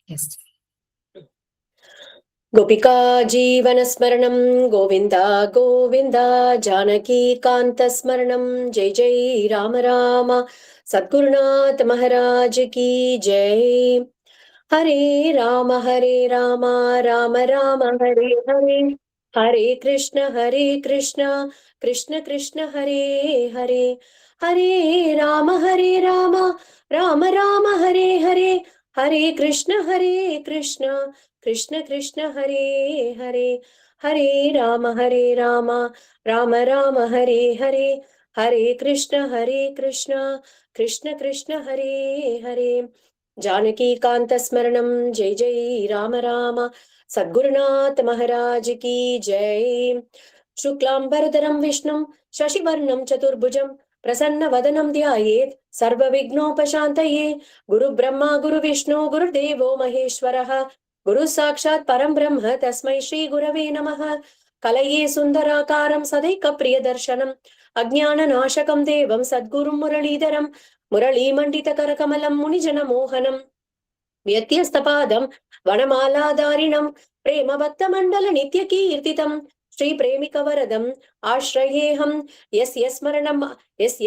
Yes. गोपिका जीवनस्मरणं गोविन्द गोविन्द जानकीकान्तस्मरणं जय जय राम राम सद्गुरुनाथ महाराज की जय। हरे राम राम राम हरे हरे, हरे कृष्ण कृष्ण कृष्ण हरे हरे, हरे राम राम राम हरे हरे, हरे कृष्ण कृष्ण कृष्ण हरे हरे, हरे राम राम राम हरे हरे, हरे कृष्ण कृष्ण कृष्ण हरे हरे। जानकी कांत स्मरणं जय जय राम राम सद्गुरुनाथ महाराज की जय। शुक्लांबरधरं विष्णुं शशिवर्णं चतुर्भुजं प्रसन्नवदनं ध्यायेत् सर्वविघ्नोपशान्तये। गुरुब्रह्मा गुरुविष्णु गुरुदेवो महेश्वरः, गुरु साक्षात् परं ब्रह्म तस्मै श्री गुरवे नमः। कलये सुन्दराकारं सदैकप्रियदर्शनम् अज्ञाननाशकं देवं सद्गुरुं मुरलीधरं, मुरलीमण्डितकरकमलं मुनिजनमोहनं व्यत्यस्तपादं वनमालाधारिणं प्रेमभक्तमण्डल नित्यकीर्तितं श्रीप्रेमिकवरदम् आश्रयेऽहं। यस्य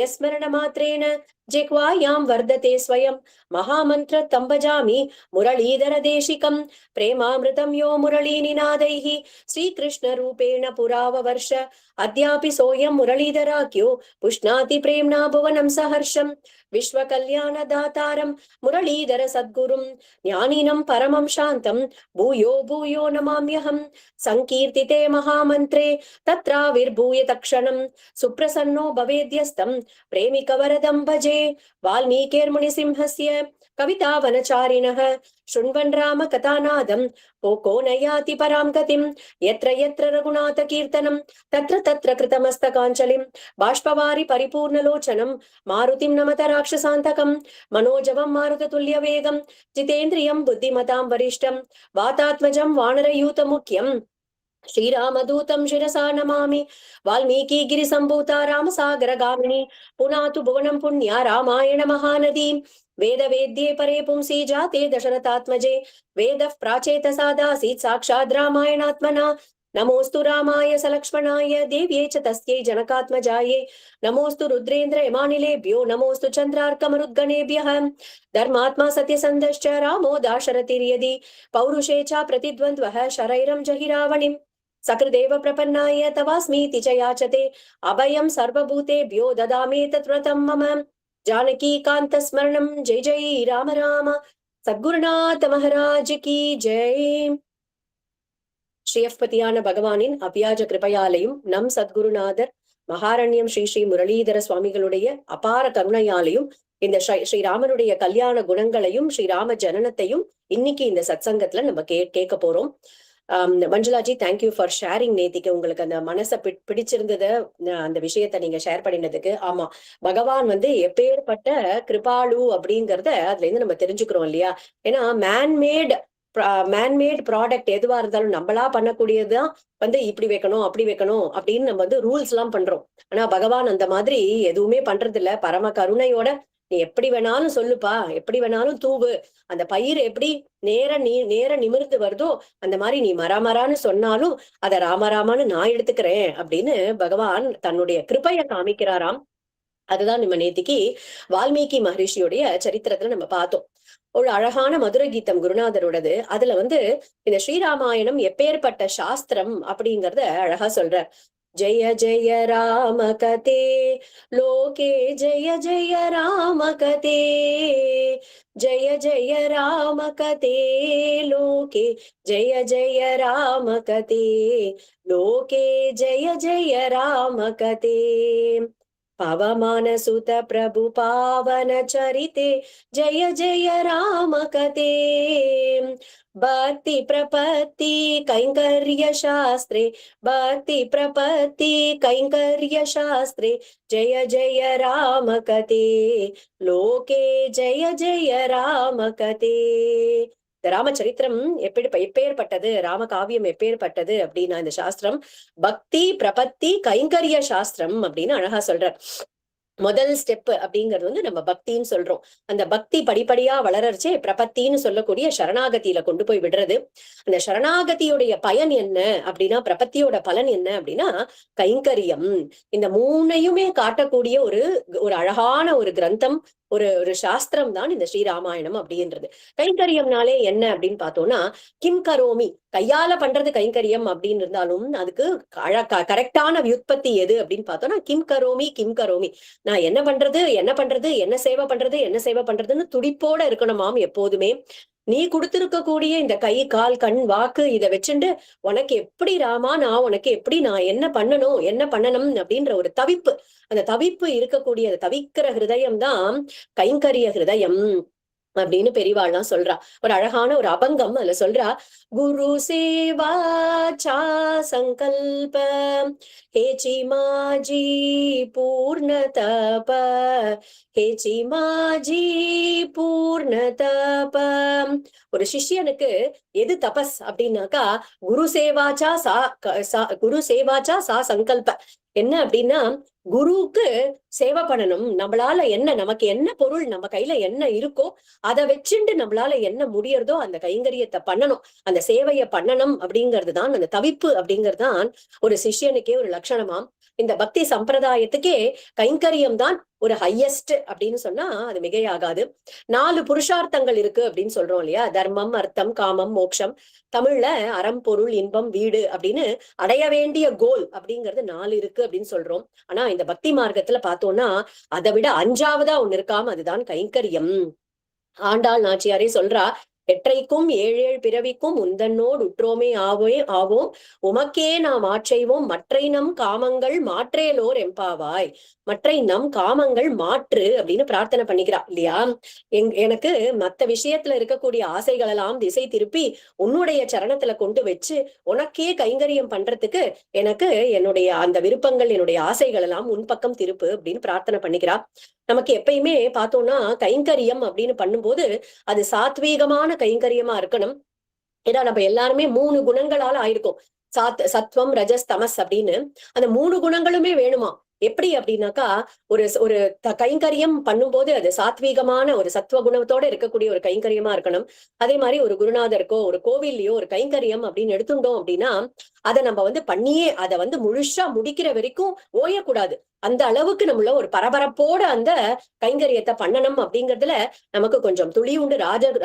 स्मरणमात्रेण जिह्वायां वर्धते स्वयं महामन्त्र तं भजामि मुरलीधरदेशिकं। प्रेमामृतं यो मुरलीनिनादैः श्रीकृष्णरूपेण पुराववर्ष, अद्यापि सोऽयं मुरलीधराख्यो पुष्णाति प्रेम्णा भुवनं सहर्षम्। विश्वकल्याणदातारं मुरलीधर सद्गुरुं ज्ञानिनं परमं शान्तं भूयो भूयो नमाम्यहम्। संकीर्तिते महामन्त्रे तत्राविर्भूय तत्क्षणं सुप्रसन्नो भवेद्यस्तं प्रेमिकवरदं भजे। वाल्मीकिर्मुनिसिंहस्य कवितावनचारिणः शृण्वन् रामकथानादं को न याति परां गतिं। यत्र यत्र रघुनाथकीर्तनं तत्र तत्र कृतमस्तकाञ्जलिं बाष्पवारि परिपूर्णलोचनं मारुतिं नमत राक्षसान्तकं। मनोजवं मारुततुल्यवेगं जितेन्द्रियं बुद्धिमतां वरिष्ठं वातात्मजं वानरयूतमुख्यं श्रीरामदूतं शिरसा नमामि। वाल्मीकि गिरिसम्भूता रामसागरगामिनी पुनातु भुवनं पुण्या रामायण महानदी। वेदवेद्ये परे पुंसी जाते दशरथात्मजे, वेदः प्राचेतसादासीत् साक्षात् रामायणात्मना। नमोस्तु रामाय सलक्ष्मणाय देव्यै च तस्यै जनकात्मजायै, नमोस्तु रुद्रेन्द्र यमानिलेभ्यो नमोस्तु चन्द्रार्कमरुद्गणेभ्यः। धर्मात्मा सत्यसन्धश्च रामो दाशरथिर्यदि पौरुषे च प्रतिद्वन्द्वः शरैरं जहि रावणिम्। सकृदेव प्रपन्नाय तवास्मीति च याचते, अभयं सर्वभूतेभ्यो ददामि तत्व्रतं मम। जानकी कांत स्मरणं जय जय राम राम सद्गुरुनाथ महाराज की जय। ஸ்ரீயப்பதியான பகவானின் அபியாஜ கிருபையாலையும் நம் சத்குருநாதர் மகாரண்யம் ஸ்ரீ ஸ்ரீ முரளீதர சுவாமிகளுடைய அபார கருணையாலையும் இந்த ஸ்ரீராமனுடைய கல்யாண குணங்களையும் ஸ்ரீராம ஜனனத்தையும் இன்னைக்கு இந்த சத்சங்கத்துல நம்ம கேட்க போறோம். மஞ்சுளாஜி, தேங்க்யூ ஃபார் ஷேரிங். நேத்திக்கு உங்களுக்கு அந்த மனசை பிடிச்சிருந்தத அந்த விஷயத்த நீங்க ஷேர் பண்ணினதுக்கு. ஆமா, பகவான் எப்பேற்பட்ட கிருபாலு அப்படிங்கறத அதுல இருந்து நம்ம தெரிஞ்சுக்கிறோம் இல்லையா? ஏன்னா மேன்மேட் ப்ராடக்ட் எதுவா இருந்தாலும் நம்மளா பண்ணக்கூடியதுதான் இப்படி வைக்கணும் அப்படி வைக்கணும் அப்படின்னு நம்ம ரூல்ஸ் எல்லாம் பண்றோம். ஆனா பகவான் அந்த மாதிரி எதுவுமே பண்றது இல்ல. பரம கருணையோட நீ எப்படி வேணாலும் சொல்லுப்பா, எப்படி வேணாலும் தூவு, அந்த பயிர் எப்படி நேர நிமிர்ந்து வருதோ அந்த மாதிரி நீ மராமரான்னு சொன்னாலும் அத ராமராமான்னு நான் எடுத்துக்கிறேன் அப்படின்னு பகவான் தன்னுடைய கிருபைய காமிக்கிறாராம். அதுதான் நம்ம நேத்திக்கு வால்மீகி மகரிஷியுடைய சரித்திரத்துல நம்ம பார்த்தோம். ஒரு அழகான மதுர கீதம் குருநாதரோடது. அதுல இந்த ஸ்ரீராமாயணம் எப்பேற்பட்ட சாஸ்திரம் அப்படிங்கறத அழகா சொல்ற. ஜெய ஜெய ராம கதே லோகே, ஜெய ஜெய ராம கதே, ஜெய ஜெய ராம கதே லோகே, ஜெய ஜெய ராம கதே லோகே, ஜெய ஜெய ராம கதே। पवमान सुत प्रभु पावन चरिते, जय जय राम कथे। भक्ति प्रपत्ति कैंकर्य शास्त्रे, भक्ति प्रपत्ति कैंकर्य शास्त्रे, जय जय राम कथे लोके, जय जय राम कथे। ராமச்சரித்திரம் எப்பேற்பட்டது, ராம காவியம் எப்பேற்பட்டது அப்படின்னா இந்த சாஸ்திரம் பக்தி பிரபத்தி கைங்கரிய சாஸ்திரம் அப்படின்னு அழகா சொல்ற. முதல் ஸ்டெப் அப்படிங்கிறது வந்து நம்ம பக்தின்னு சொல்றோம். அந்த பக்தி படிப்படியா வளரச்சே பிரபத்தின்னு சொல்லக்கூடிய சரணாகதியில கொண்டு போய் விடுறது. அந்த சரணாகதியுடைய பயன் என்ன அப்படின்னா, பிரபத்தியோட பலன் என்ன அப்படின்னா கைங்கரியம். இந்த மூணையுமே காட்டக்கூடிய ஒரு ஒரு அழகான ஒரு கிரந்தம், ஒரு ஒரு சாஸ்திரம் தான் இந்த ஸ்ரீராமாயணம் அப்படின்றது. கைங்கரியம்னாலே என்ன அப்படின்னு பார்த்தோம்னா, கிம் கரோமி, கையால பண்றது கைங்கரியம் அப்படின்னு இருந்தாலும் அதுக்கு கரெக்டான வியுற்பத்தி எது அப்படின்னு பார்த்தோம்னா, கிம் கரோமி கிம் கரோமி, நான் என்ன பண்றது என்ன பண்றது என்ன சேவை பண்றது என்ன சேவை பண்றதுன்னு துடிப்போட இருக்கணுமாம் எப்போதுமே. நீ கொடுத்திருக்கக்கூடிய இந்த கை கால் கண் வாக்கு இதை வச்சுண்டு உனக்கு எப்படி ராமா, நான் உனக்கு எப்படி, நான் என்ன பண்ணணும் என்ன பண்ணணும் அப்படின்ற ஒரு தவிப்பு, அந்த தவிப்பு இருக்கக்கூடிய தவிக்கிற ஹிருதயம் தான் கைங்கரிய ஹிருதயம் அப்படின்னு பெரியவாள்லாம் சொல்றா. ஒரு அழகான ஒரு அபங்கம் அதுல சொல்றா, குரு சேவாச்சா சங்கல்ப ஹேச்சி மாஜி பூர்ண தப, ஹேச்சி மாஜி பூர்ண தப. ஒரு சிஷ்யனுக்கு எது தபஸ் அப்படின்னாக்கா, குரு சேவாச்சா குரு சேவாச்சா சா சங்கல்ப. என்ன அப்படின்னா, குருவுக்கு சேவை பண்ணணும். நம்மளால என்ன, நமக்கு என்ன பொருள் நம்ம கையில என்ன இருக்கோ அதை வச்சுட்டு நம்மளால என்ன முடியறதோ அந்த கைங்கரியத்தை பண்ணணும், அந்த சேவையை பண்ணணும் அப்படிங்கிறது தான், அந்த தவிப்பு அப்படிங்கிறது தான் ஒரு சிஷ்யனுக்கே ஒரு லட்சணமாம். இந்த பக்தி சம்பிரதாயத்துக்கே கைங்கரியம் தான் ஒரு ஹையஸ்ட் அப்படின்னு சொன்னா அது மிகையாகாது. 4 புருஷார்த்தங்கள் இருக்கு அப்படின்னு சொல்றோம் இல்லையா, தர்மம் அர்த்தம் காமம் மோட்சம். தமிழ்ல அறம் பொருள் இன்பம் வீடு அப்படின்னு அடைய வேண்டிய கோல் அப்படிங்கிறது 4 இருக்கு அப்படின்னு சொல்றோம். ஆனா இந்த பக்தி மார்க்கத்துல பார்த்தோம்னா அதை விட 5ஆவதா ஒண்ணு இருக்காம, அதுதான் கைங்கரியம். ஆண்டாள் நாச்சியாரே சொல்றா, எற்றைக்கும் ஏழேழு பிறவிக்கும் உந்தன்னோடு உற்றோமே ஆவோம் உமக்கே நாம் ஆற்றைவோம் மற்றை நம் காமங்கள் மாற்றேலோர் எம்பாவாய். மற்றை நம் காமங்கள் மாற்று அப்படின்னு பிரார்த்தனை பண்ணிக்கிறா இல்லையா. எனக்கு மத்த விஷயத்துல இருக்கக்கூடிய ஆசைகள் எல்லாம் திசை திருப்பி உன்னுடைய சரணத்துல கொண்டு வச்சு உனக்கே கைங்கரியம் பண்றதுக்கு எனக்கு என்னுடைய அந்த விருப்பங்கள் என்னுடைய ஆசைகள் எல்லாம் உன் பக்கம் திருப்பு அப்படின்னு பிரார்த்தனை பண்ணிக்கிறா. நமக்கு எப்பயுமே பார்த்தோம்னா கைங்கரியம் அப்படின்னு பண்ணும்போது அது சாத்வீகமான கைங்கரியமா இருக்கணும். ஏன்னா நம்ம எல்லாருமே 3 குணங்களால ஆயிருக்கும். சத்வம் ரஜஸ் தமஸ் அப்படின்னு அந்த 3 குணங்களுமே வேணுமா. எப்படி அப்படின்னாக்கா, ஒரு ஒரு கைங்கரியம் பண்ணும்போது அது சாத்வீகமான ஒரு சத்துவ குணத்தோட இருக்கக்கூடிய ஒரு கைங்கரியமா இருக்கணும். அதே மாதிரி ஒரு குருநாதருக்கோ ஒரு கோவில்லையோ ஒரு கைங்கரியம் அப்படின்னு எடுத்துட்டோம் அப்படின்னா அதை நம்ம வந்து பண்ணியே அதை வந்து முழுசா முடிக்கிற வரைக்கும் ஓயக்கூடாது. அந்த அளவுக்கு நம்மள ஒரு பரபரப்போட அந்த கைங்கரியத்தை பண்ணணும் அப்படிங்கிறதுல நமக்கு கொஞ்சம் துளி உண்டு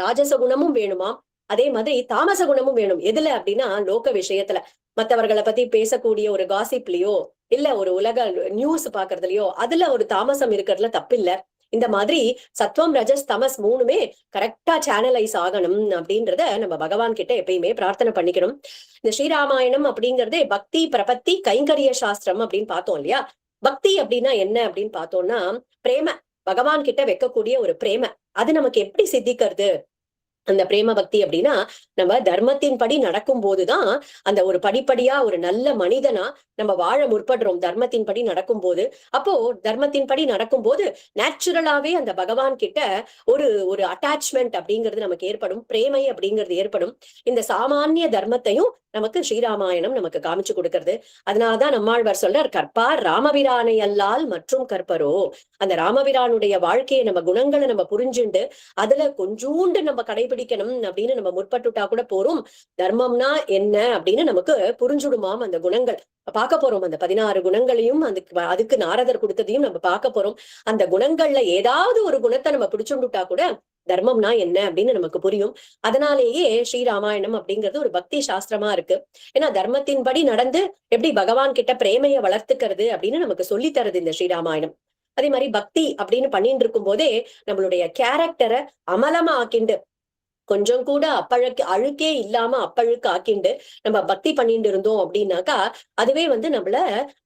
ராஜச குணமும் வேணுமா. அதே மாதிரி தாமச குணமும் வேணும். எதுல அப்படின்னா லோக விஷயத்துல மத்தவர்களை பத்தி பேசக்கூடிய ஒரு காசிப்லயோ இல்ல ஒரு உலக நியூஸ் பாக்குறதுலயோ அதுல ஒரு தாமசம் இருக்கிறதுல தப்பில்ல. இந்த மாதிரி சத்வம் ரஜஸ் தமஸ் 3மே கரெக்டா சேனலைஸ் ஆகணும் அப்படின்றத நம்ம பகவான் கிட்ட எப்பயுமே பிரார்த்தனை பண்ணிக்கணும். இந்த ஸ்ரீராமாயணம் அப்படிங்கறதே பக்தி பிரபத்தி கைங்கரிய சாஸ்திரம் அப்படின்னு பார்த்தோம் இல்லையா. பக்தி அப்படின்னா என்ன அப்படின்னு பார்த்தோம்னா பிரேம, பகவான் கிட்ட வைக்கக்கூடிய ஒரு பிரேம. அது நமக்கு எப்படி சித்திக்கிறது அந்த பிரேம பக்தி அப்படின்னா, நம்ம தர்மத்தின்படி நடக்கும் போதுதான் அந்த ஒரு படிப்படியா ஒரு நல்ல மனிதனா நம்ம வாழ முற்படுறோம். தர்மத்தின்படி நடக்கும் போது, அப்போ தர்மத்தின்படி நடக்கும் போது நேச்சுரலாவே அந்த பகவான் கிட்ட ஒரு ஒரு அட்டாச்மெண்ட் அப்படிங்கிறது நமக்கு ஏற்படும், பிரேமை அப்படிங்கிறது ஏற்படும். இந்த சாமானிய தர்மத்தையும் நமக்கு ஸ்ரீராமாயணம் நமக்கு காமிச்சு கொடுக்கறது. அதனாலதான் நம்மாழ்வார் சொல்றார், கற்பார் ராமபிரானை அல்லால் மற்றும் கற்பரோ. அந்த ராமபிரானுடைய வாழ்க்கையை நம்ம குணங்களை நம்ம புரிஞ்சுண்டு அதுல கொஞ்சூண்டு நம்ம கடைபிடிக்கணும் அப்படின்னு நம்ம முற்பட்டுட்டா கூட போறோம். தர்மம்னா என்ன அப்படின்னு நமக்கு புரிஞ்சுடுமாம் அந்த குணங்கள். பார்க்க போறோம் அந்த 16 குணங்களையும் அதுக்கு நாரதர் கொடுத்ததையும் நம்ம பார்க்க போறோம். அந்த குணங்கள்ல ஏதாவது ஒரு குணத்தை நம்ம பிடிச்சுண்டுட்டா கூட தர்மம்னா என்ன அப்படின்னு நமக்கு புரியும். அதனாலேயே ஸ்ரீராமாயணம் அப்படிங்கிறது ஒரு பக்தி சாஸ்திரமா இருக்கு. ஏன்னா தர்மத்தின்படி நடந்து எப்படி பகவான் கிட்ட பிரேமையை வளர்த்துக்கிறது அப்படின்னு நமக்கு சொல்லி தருது இந்த ஸ்ரீராமாயணம். அதே மாதிரி பக்தி அப்படின்னு பண்ணிட்டு இருக்கும் போதே நம்மளுடைய கேரக்டரை அமலமா ஆக்கிண்டு கொஞ்சம் கூட அழுக்கே இல்லாம அப்பழுக்கு ஆக்கிண்டு நம்ம பக்தி பண்ணிட்டு இருந்தோம் அப்படின்னாக்கா அதுவே வந்து நம்மள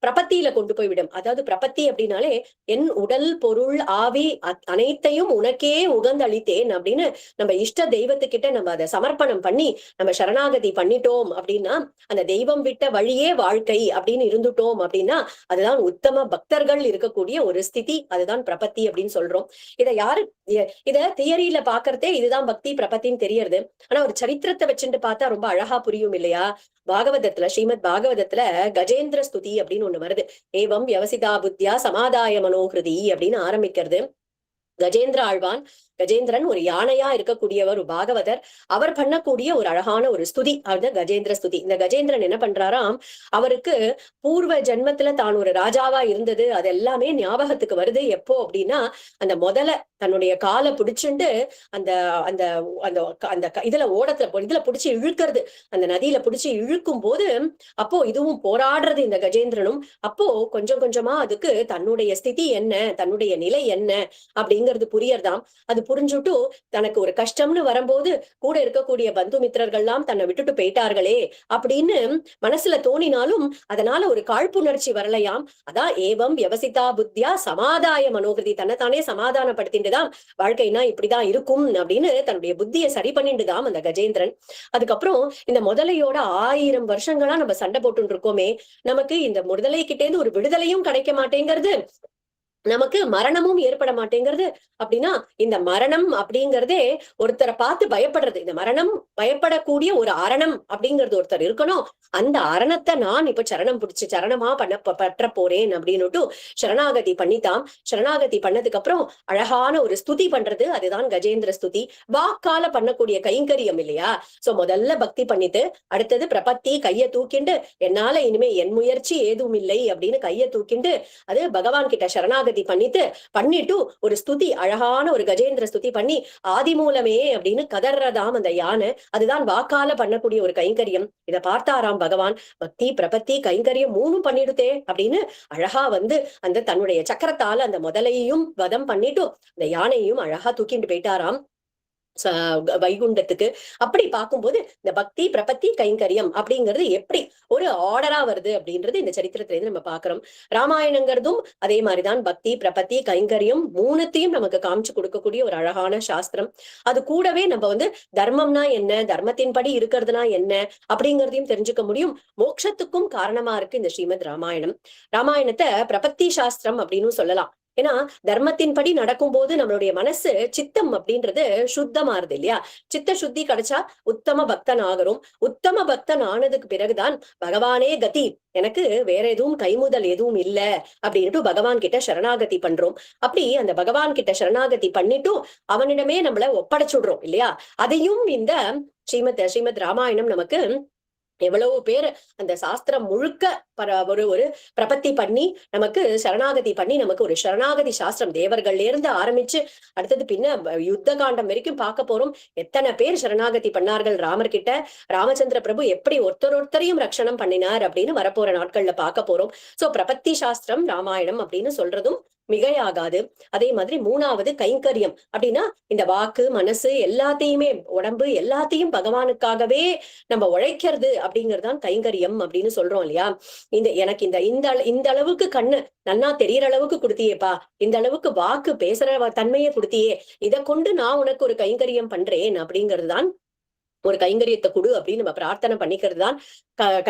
பிரபத்தியில கொண்டு போய் விடும். அதாவது பிரபத்தி அப்படின்னாலே என் உடல் பொருள் ஆவி அனைத்தையும் உனக்கே உகந்தளித்தேன் அப்படின்னு நம்ம இஷ்ட தெய்வத்துக்கிட்ட நம்ம அதை சமர்ப்பணம் பண்ணி நம்ம சரணாகதி பண்ணிட்டோம் அப்படின்னா அந்த தெய்வம் விட்ட வழியே வாழ்க்கை அப்படின்னு இருந்துட்டோம் அப்படின்னா அதுதான் உத்தம பக்தர்கள் இருக்கக்கூடிய ஒரு ஸ்திதி. அதுதான் பிரபத்தி அப்படின்னு சொல்றோம். இதை யாரு இத தியரியில பாக்குறதே இதுதான் பக்தி பிரபத்தி அப்படின்னு தெரியறது. ஆனா ஒரு சரித்திரத்தை வச்சுட்டு பார்த்தா ரொம்ப அழகா புரியும் இல்லையா? பாகவதத்துல, ஸ்ரீமத் பாகவதத்துல கஜேந்திர ஸ்துதி அப்படின்னு ஒண்ணு வருது. ஏவம் வியவசிதா புத்தியா சமாதாய மனோகிருதி அப்படின்னு ஆரம்பிக்கிறது. கஜேந்திர ஆழ்வான், கஜேந்திரன் ஒரு யானையா இருக்கக்கூடியவர், ஒரு பாகவதர். அவர் பண்ணக்கூடிய ஒரு அழகான ஒரு ஸ்துதி, அது கஜேந்திர ஸ்துதி. இந்த கஜேந்திரன் என்ன பண்றாராம், அவருக்கு பூர்வ ஜென்மத்துல தான் ஒரு ராஜாவா இருந்தது அது எல்லாமே ஞாபகத்துக்கு வருது. எப்போ அப்படின்னா, அந்த முதல்ல தன்னுடைய காலை பிடிச்சுண்டு அந்த அந்த அந்த அந்த இதுல இதுல பிடிச்சு இழுக்கிறது, அந்த நதியில பிடிச்சு இழுக்கும் போது, அப்போ இதுவும் போராடுறது இந்த கஜேந்திரனும். அப்போ கொஞ்சம் கொஞ்சமா அதுக்கு தன்னுடைய ஸ்திதி என்ன, தன்னுடைய நிலை என்ன அப்படிங்கிறது புரியறதாம். அது புரிஞ்சுட்டு தனக்கு ஒரு கஷ்டம்னு வரும்போது கூட இருக்கக்கூடிய பந்து மித்திரர்கள்லாம் தன்னை விட்டுட்டு போயிட்டார்களே அப்படின்னு மனசுல தோணினாலும் அதனால ஒரு காழ்ப்புணர்ச்சி வரலையாம். அதான் ஏவம் வியவசிதா புத்தியா சமாதாய மனோகிருதி, தன்னைத்தானே சமாதானப்படுத்திட்டுதான் வாழ்க்கைனா இப்படிதான் இருக்கும் அப்படின்னு தன்னுடைய புத்தியை சரி பண்ணிட்டுதான் அந்த கஜேந்திரன். அதுக்கப்புறம் இந்த முதலையோட 1000 வருஷங்களா நம்ம சண்டை போட்டு இருக்கோமே, நமக்கு இந்த முதலை கிட்டே இருந்து ஒரு விடுதலையும் கிடைக்க மாட்டேங்கிறது, நமக்கு மரணமும் ஏற்பட மாட்டேங்கிறது. அப்படின்னா இந்த மரணம் அப்படிங்கறதே ஒருத்தரை பார்த்து பயப்படுறது. இந்த மரணம் பயப்படக்கூடிய ஒரு அரணம் அப்படிங்கிறது ஒருத்தர் இருக்கணும். அந்த அரணத்தை நான் இப்ப சரணம் பிடிச்சு சரணமா பற்ற போறேன் அப்படின்னுட்டு சரணாகதி பண்ணித்தான். சரணாகதி பண்ணதுக்கு அப்புறம் அழகான ஒரு ஸ்துதி பண்றது, அதுதான் கஜேந்திர ஸ்துதி. வாக்கால பண்ணக்கூடிய கைங்கரியம் இல்லையா? சோ முதல்ல பக்தி பண்ணிட்டு, அடுத்தது பிரபத்தி, கையை தூக்கிண்டு என்னால இனிமே என் முயற்சி ஏதும் இல்லை அப்படின்னு கையை தூக்கிண்டு அது பகவான் கிட்ட சரணாகதி பண்ணிட்டு ஒரு ஸ்துதி, அழகான ஒரு கஜேந்திர ஸ்துதி பண்ணி ஆதி மூலமே அப்படின்னு கதறதாம் அந்த யானை. அதுதான் வாக்கால பண்ணக்கூடிய ஒரு கைங்கரியம். இத பார்த்தாராம் பகவான், பக்தி பிரபத்தி கைங்கரியம் 3ம் பண்ணிடுதே அப்படின்னு அழகா அந்த தன்னுடைய சக்கரத்தால அந்த முதலையையும் வதம் பண்ணிட்டு அந்த யானையையும் அழகா தூக்கிட்டு போயிட்டாராம் வைகுண்டத்துக்கு. அப்படி பார்க்கும்போது இந்த பக்தி பிரபத்தி கைங்கரியம் அப்படிங்கிறது எப்படி ஒரு ஆர்டரா வருது அப்படின்றது இந்த சரித்திரத்துல இருந்து நம்ம பாக்குறோம். ராமாயணங்கிறதும் அதே மாதிரிதான் பக்தி பிரபத்தி கைங்கரியம் 3த்தையும் நமக்கு காமிச்சு கொடுக்கக்கூடிய ஒரு அழகான சாஸ்திரம். அது கூடவே நம்ம தர்மம்னா என்ன, தர்மத்தின்படி இருக்கிறதுனா என்ன அப்படிங்கிறதையும் தெரிஞ்சுக்க முடியும். மோட்சத்துக்கும் காரணமா இருக்கு இந்த ஸ்ரீமத் ராமாயணம். ராமாயணத்தை பிரபத்தி சாஸ்திரம் அப்படின்னு சொல்லலாம். ஏன்னா தர்மத்தின்படி நடக்கும் போது நம்மளுடைய மனசு சித்தம் அப்படின்றது சுத்தமாறுது இல்லையா? சித்த சுத்தி கிடைச்சா உத்தம பக்தன் ஆகிறோம். உத்தம பக்தன் ஆனதுக்கு பிறகுதான் பகவானே கதி, எனக்கு வேற எதுவும் கைமுதல் எதுவும் இல்ல அப்படின்ட்டு பகவான் கிட்ட சரணாகதி பண்றோம். அப்படி அந்த பகவான் கிட்ட சரணாகதி பண்ணிட்டும் அவனிடமே நம்மள ஒப்படைச்சுடுறோம் இல்லையா? அதையும் இந்த ஸ்ரீமத் ராமாயணம் நமக்கு எவ்வளவு பேர் அந்த சாஸ்திரம் முழுக்க ஒரு பிரபத்தி பண்ணி நமக்கு சரணாகதி பண்ணி நமக்கு ஒரு சரணாகதி சாஸ்திரம் தேவர்கள்ல இருந்து ஆரம்பிச்சு அடுத்தது பின்ன யுத்த காண்டம் வரைக்கும் பார்க்க போறோம். எத்தனை பேர் சரணாகதி பண்ணார்கள் ராமர் கிட்ட, ராமச்சந்திர பிரபு எப்படி ஒருத்தரையும் ரட்சணம் பண்ணினார் அப்படின்னு வரப்போற நாட்கள்ல பார்க்க போறோம். சோ பிரபத்தி சாஸ்திரம் ராமாயணம் அப்படின்னு சொல்றதும் மிகையாகாது. அதே மாதிரி 3வது கைங்கரியம் அப்படின்னா இந்த வாக்கு மனசு எல்லாத்தையுமே, உடம்பு எல்லாத்தையும் பகவானுக்காகவே நம்ம உழைக்கிறது அப்படிங்கறதுதான் கைங்கரியம் அப்படின்னு சொல்றோம் இல்லையா? எனக்கு இந்த அளவுக்கு கண்ணு நன்னா தெரியற அளவுக்கு கொடுத்தியேப்பா, இந்த அளவுக்கு வாக்கு பேசுற தன்மையை கொடுத்தியே, இதை கொண்டு நான் உனக்கு ஒரு கைங்கரியம் பண்றேன் அப்படிங்கிறது தான் ஒரு கைங்கரியத்தை கொடு அப்படின்னு நம்ம பிரார்த்தனை பண்ணிக்கிறது தான்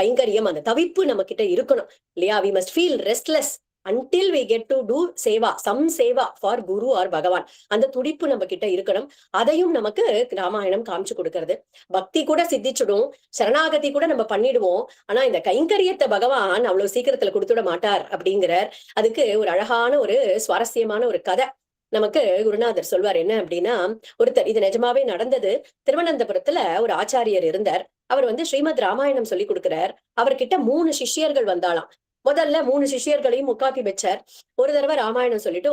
கைங்கரியம். அந்த தவிப்பு நம்ம கிட்ட இருக்கணும் இல்லையா? We must feel restless until we get to do seva, some seva for guru or Bhagwan. அந்த துடிப்பு நம்ம கிட்ட இருக்கணும். அதையும் நமக்கு ராமாயணம் காமிச்சு கொடுக்கறது. பக்தி கூட சித்திச்சுடும், சரணாகதி கூட நம்ம பண்ணிடுவோம். ஆனா இந்த கைங்கரியத்தை பகவான் அவ்வளவு சீக்கிரத்துல கொடுத்துட மாட்டார் அப்படிங்கிறார். அதுக்கு ஒரு அழகான ஒரு சுவாரஸ்யமான ஒரு கதை நமக்கு குருநாதர் சொல்வார். என்ன அப்படின்னா, ஒருத்தர், இது நிஜமாவே நடந்தது, திருவனந்தபுரத்துல ஒரு ஆச்சாரியர் இருந்தார். அவர் ஸ்ரீமத் ராமாயணம் சொல்லி கொடுக்கிறார். அவர்கிட்ட 3 சிஷ்யர்கள் வந்தாலாம். முதல்ல 3 சிஷியர்களையும் முக்காக்கி வச்சார். ஒரு தடவை ராமாயணம் சொல்லிட்டு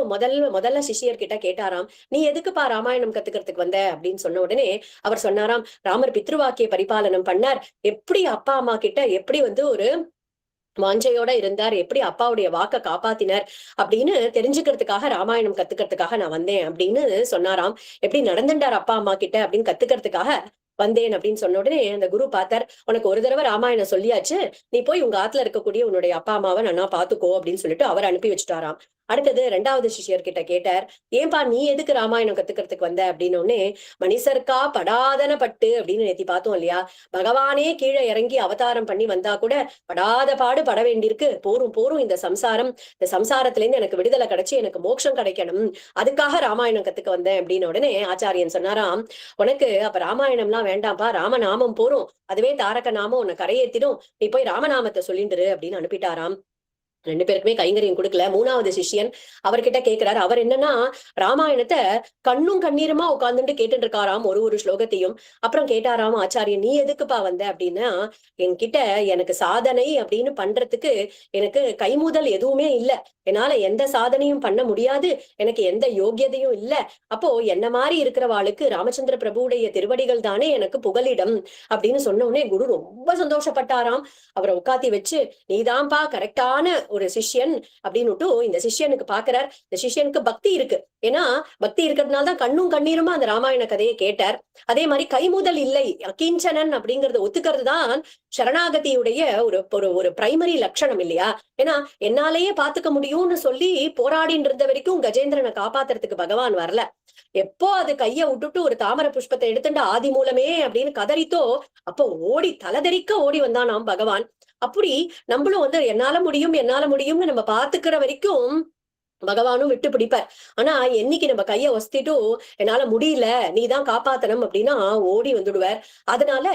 முதல்ல சிஷியர்கிட்ட கேட்டாராம், நீ எதுக்குப்பா ராமாயணம் கத்துக்கிறதுக்கு வந்த அப்படின்னு சொன்ன உடனே அவர் சொன்னாராம், ராமர் பித்ருவாக்கிய பரிபாலனம் பண்ணார், எப்படி அப்பா அம்மா கிட்ட எப்படி ஒரு வாஞ்சையோட இருந்தார், எப்படி அப்பாவுடைய வாக்க காப்பாத்தினார் அப்படின்னு தெரிஞ்சுக்கிறதுக்காக ராமாயணம் கத்துக்கிறதுக்காக நான் வந்தேன் அப்படின்னு சொன்னாராம். எப்படி நடந்துட்டார் அப்பா அம்மா கிட்ட அப்படின்னு கத்துக்கிறதுக்காக வந்தேன் அப்படின்னு சொன்ன உடனே அந்த குரு பார்த்தார், உனக்கு ஒரு தடவை ராமாயணம் சொல்லியாச்சு, நீ போய் உங்க ஆத்துல இருக்கக்கூடிய உன்னுடைய அப்பா அம்மாவை நன்னா பாத்துக்கோ அப்படின்னு சொல்லிட்டு அவர் அனுப்பி வச்சுட்டாராம். அடுத்தது 2வது சிஷ்யர் கிட்ட கேட்டார், ஏன்பா நீ எதுக்கு ராமாயணம் கத்துக்கிறதுக்கு வந்த அப்படின்னு உடனே, மனிசர்க்கா படாதன பட்டு அப்படின்னு நேத்தி பார்த்தோம் இல்லையா? பகவானே கீழே இறங்கி அவதாரம் பண்ணி வந்தா கூட படாத பாடு பட வேண்டியிருக்கு. போரும் போரும் இந்த சம்சாரம், இந்த சம்சாரத்துல இருந்து எனக்கு விடுதலை கிடைச்சு எனக்கு மோட்சம் கிடைக்கணும். அதுக்காக ராமாயணம் கத்துக்க வந்தேன் அப்படின்னு உடனே ஆச்சாரியன் சொன்னாராம், உனக்கு அப்ப ராமாயணம்லாம் வேண்டாம்ப்பா, ராமநாமம் போரும். அதுவே தாரக நாமம் உன்னை கரையேத்திடும். நீ போய் ராமநாமத்தை சொல்லிண்டுரு அப்படின்னு அனுப்பிட்டாராம். 2 பேருக்குமே கைங்கரியம் கொடுக்கல. 3வது சிஷ்யன் அவர்கிட்ட கேட்கிறாரு. அவர் என்னன்னா ராமாயணத்தை கண்ணும் கண்ணீருமா உட்கார்ந்துட்டு கேட்டுட்டு இருக்காராம் ஒரு ஸ்லோகத்தையும். அப்புறம் கேட்டாராம் ஆச்சாரியன், நீ எதுக்குப்பா வந்த அப்படின்னா, என்கிட்ட எனக்கு சாதனை அப்படின்னு பண்றதுக்கு எனக்கு கைமுதல் எதுவுமே இல்ல. என்னால எந்த சாதனையும் பண்ண முடியாது. எனக்கு எந்த யோகியதையும் இல்ல. அப்போ என்ன மாதிரி இருக்கிறவாளுக்கு ராமச்சந்திர பிரபுவுடைய திருவடிகள் தானே எனக்கு புகலிடம் அப்படின்னு சொன்ன உடனே குரு ரொம்ப சந்தோஷப்பட்டாராம். அவரை உட்காத்தி வச்சு, நீதான்ப்பா கரெக்டான ஒரு சிஷ்யன் அப்படின்னுட்டு இந்த சிஷ்யனுக்கு பாக்குறார். இந்த சிஷ்யனுக்கு பக்தி இருக்கு. ஏன்னா பக்தி இருக்கிறதுனால தான் கண்ணும் கண்ணீருமா அந்த ராமாயண கதையை கேட்டார். அதே மாதிரி கைமுதல் இல்லை, அகிஞ்சனன் அப்படிங்கறத ஒத்துக்கிறது தான் சரணாகதியுடைய ஒரு ஒரு ஒரு பிரைமரி லட்சணம் இல்லையா? ஏன்னா என்னாலேயே பாத்துக்க முடியும்னு சொல்லி போராடின்னு இருந்த வரைக்கும் கஜேந்திரனை காப்பாத்துறதுக்கு பகவான் வரல. எப்போ அது கைய விட்டுட்டு ஒரு தாமரை புஷ்பத்தை எடுத்துட்டு ஆதி மூலமே அப்படின்னு கதறித்தோ, அப்போ ஓடி தலதெறிக்க ஓடி வந்தானாம் பகவான். அப்படி நம்மளும் என்னால முடியும் என்னால முடியும்னு நம்ம பாத்துக்கிற வரைக்கும் பகவானும் விட்டு பிடிப்பார். ஆனா என்னைக்கு நம்ம கைய ஒஸ்திட்டு என்னால முடியல நீதான் காப்பாத்தணும் அப்படின்னா ஓடி வந்துடுவார். அதனால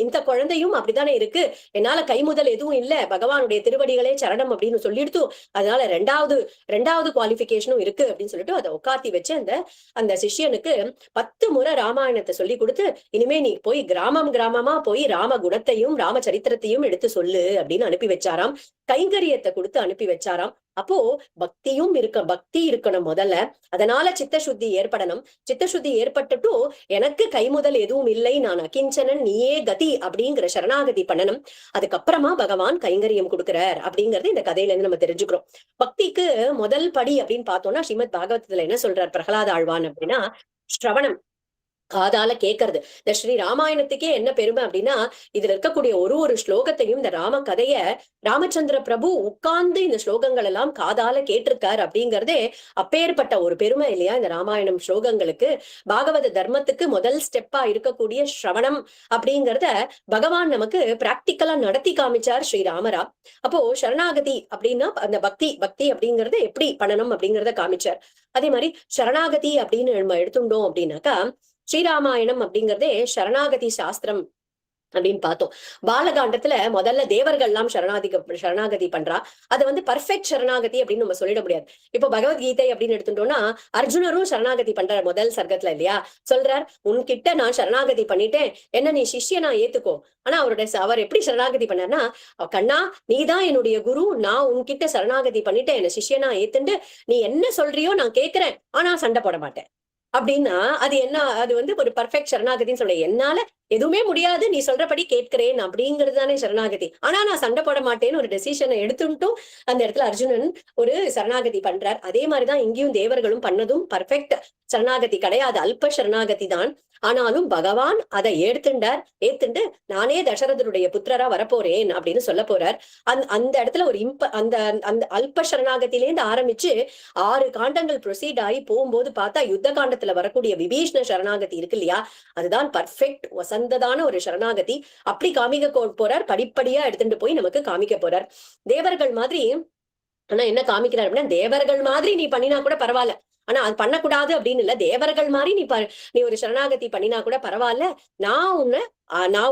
இந்த குழந்தையும் அப்படித்தானே இருக்கு. என்னால கைமுதல் எதுவும் இல்ல, பகவானுடைய திருவடிகளே சரணம் அப்படின்னு சொல்லிடுத்து. அதனால ரெண்டாவது குவாலிபிகேஷனும் இருக்கு அப்படின்னு சொல்லிட்டு அதை உட்காத்தி வச்சு அந்த அந்த சிஷ்யனுக்கு 10 முறை ராமாயணத்தை சொல்லி கொடுத்து, இனிமே நீ போய் கிராமமா போய் ராம குணத்தையும் ராம சரித்திரத்தையும் எடுத்து சொல்லு அப்படின்னு அனுப்பி வச்சாராம். கைங்கரியத்தை கொடுத்து அனுப்பி வச்சாராம். அப்போ பக்தி இருக்கணும் முதல்ல. அதனால சித்தசுத்தி ஏற்படணும். சித்தசுத்தி ஏற்பட்டுட்டு எனக்கு கைமுதல் எதுவும் இல்லை, நான் அகிஞ்சனன் நீயே கதி அப்படிங்கிற சரணாகதி பண்ணணும். அதுக்கப்புறமா பகவான் கைங்கரியம் கொடுக்கிறார் அப்படிங்கறது இந்த கதையில இருந்து நம்ம தெரிஞ்சுக்கிறோம். பக்திக்கு முதல் படி அப்படின்னு பார்த்தோம்னா ஸ்ரீமத் பாகவதத்துல என்ன சொல்றார் பிரகலாத ஆழ்வான் அப்படின்னா, ஸ்ரவணம், காதால கேட்கறது. இந்த ஸ்ரீ ராமாயணத்துக்கே என்ன பெருமை அப்படின்னா, இதுல இருக்கக்கூடிய ஒரு ஸ்லோகத்தையும் இந்த ராம கதைய ராமச்சந்திர பிரபு உட்கார்ந்து இந்த ஸ்லோகங்கள் எல்லாம் காதால கேட்டிருக்காரு அப்படிங்கறதே அப்பேற்பட்ட ஒரு பெருமை இல்லையா இந்த ராமாயணம் ஸ்லோகங்களுக்கு. பாகவத தர்மத்துக்கு முதல் ஸ்டெப்பா இருக்கக்கூடிய ஸ்ரவணம் அப்படிங்கறத பகவான் நமக்கு பிராக்டிக்கலா நடத்தி காமிச்சார் ஸ்ரீராமரா. அப்போ சரணாகதி அப்படின்னா அந்த பக்தி அப்படிங்கறத எப்படி பண்ணணும் அப்படிங்கறத காமிச்சார். அதே மாதிரி சரணாகதி அப்படின்னு நம்ம எடுத்துட்டோம் அப்படின்னாக்கா, ஸ்ரீராமாயணம் அப்படிங்கறதே சரணாகதி சாஸ்திரம் அப்படின்னு பார்த்தோம். பாலகாண்டத்துல முதல்ல தேவர்கள் எல்லாம் சரணாகதி பண்றா. அது பர்ஃபெக்ட் சரணாகதி அப்படின்னு நம்ம சொல்லிட முடியாது. இப்போ பகவத்கீதை அப்படின்னு எடுத்துட்டோம்னா அர்ஜுனரும் சரணாகதி பண்றார் முதல் சர்க்கத்துல இல்லையா? சொல்றார், உன்கிட்ட நான் சரணாகதி பண்ணிட்டேன், என்ன நீ சிஷ்யனா ஏத்துக்கோ. ஆனா அவர் எப்படி சரணாகதி பண்ணார்னா, கண்ணா நீதான் என்னுடைய குரு, நான் உன்கிட்ட சரணாகதி பண்ணிட்டேன், என்ன சிஷ்யனா ஏத்துண்டு நீ என்ன சொல்றியோ நான் கேட்கிறேன், ஆனா சண்டை போட மாட்டேன் அப்படின்னா அது ஒரு பர்ஃபெக்ட் சரணாகதின்னு சொல்ல. என்னால எதுவுமே முடியாது, நீ சொல்றபடி கேட்கிறேன் அப்படிங்கிறது தானே சரணாகதி. ஆனா நான் சண்டை போட மாட்டேன்னு ஒரு டெசிஷனை எடுத்துட்டும் அந்த இடத்துல அர்ஜுனன் ஒரு சரணாகதி பண்றார். அதே மாதிரிதான் இங்கேயும் தேவர்களும் பண்ணதும் பர்ஃபெக்ட் சரணாகதி கிடையாது, அல்ப சரணாகதி தான். ஆனாலும் பகவான் அதை ஏத்துண்டு நானே தசரதனுடைய புத்திரரா வரப்போறேன் அப்படின்னு சொல்ல போறார். அந்த இடத்துல ஒரு அந்த அந்த அல்ப சரணாகத்திலேருந்து ஆரம்பிச்சு 6 காண்டங்கள் ப்ரொசீட் ஆகி போகும்போது பார்த்தா யுத்த காண்டத்துல வரக்கூடிய விபீஷ்ண சரணாகதி இருக்கு இல்லையா, அதுதான் பர்ஃபெக்ட் வசந்ததான ஒரு சரணாகதி. அப்படி காமிக்க போறார், படிப்படியா எடுத்துட்டு போய் நமக்கு காமிக்க போறார். தேவர்கள் மாதிரி. ஆனா என்ன காமிக்கிறார் அப்படின்னா, தேவர்கள் மாதிரி நீ பண்ணினா கூட பரவாயில்ல, ஆனா அது பண்ணக்கூடாது அப்படின்னு இல்ல. தேவர்கள் மாதிரி நீ ஒரு சரணாகதி பண்ணினா கூட பரவாயில்ல, நான்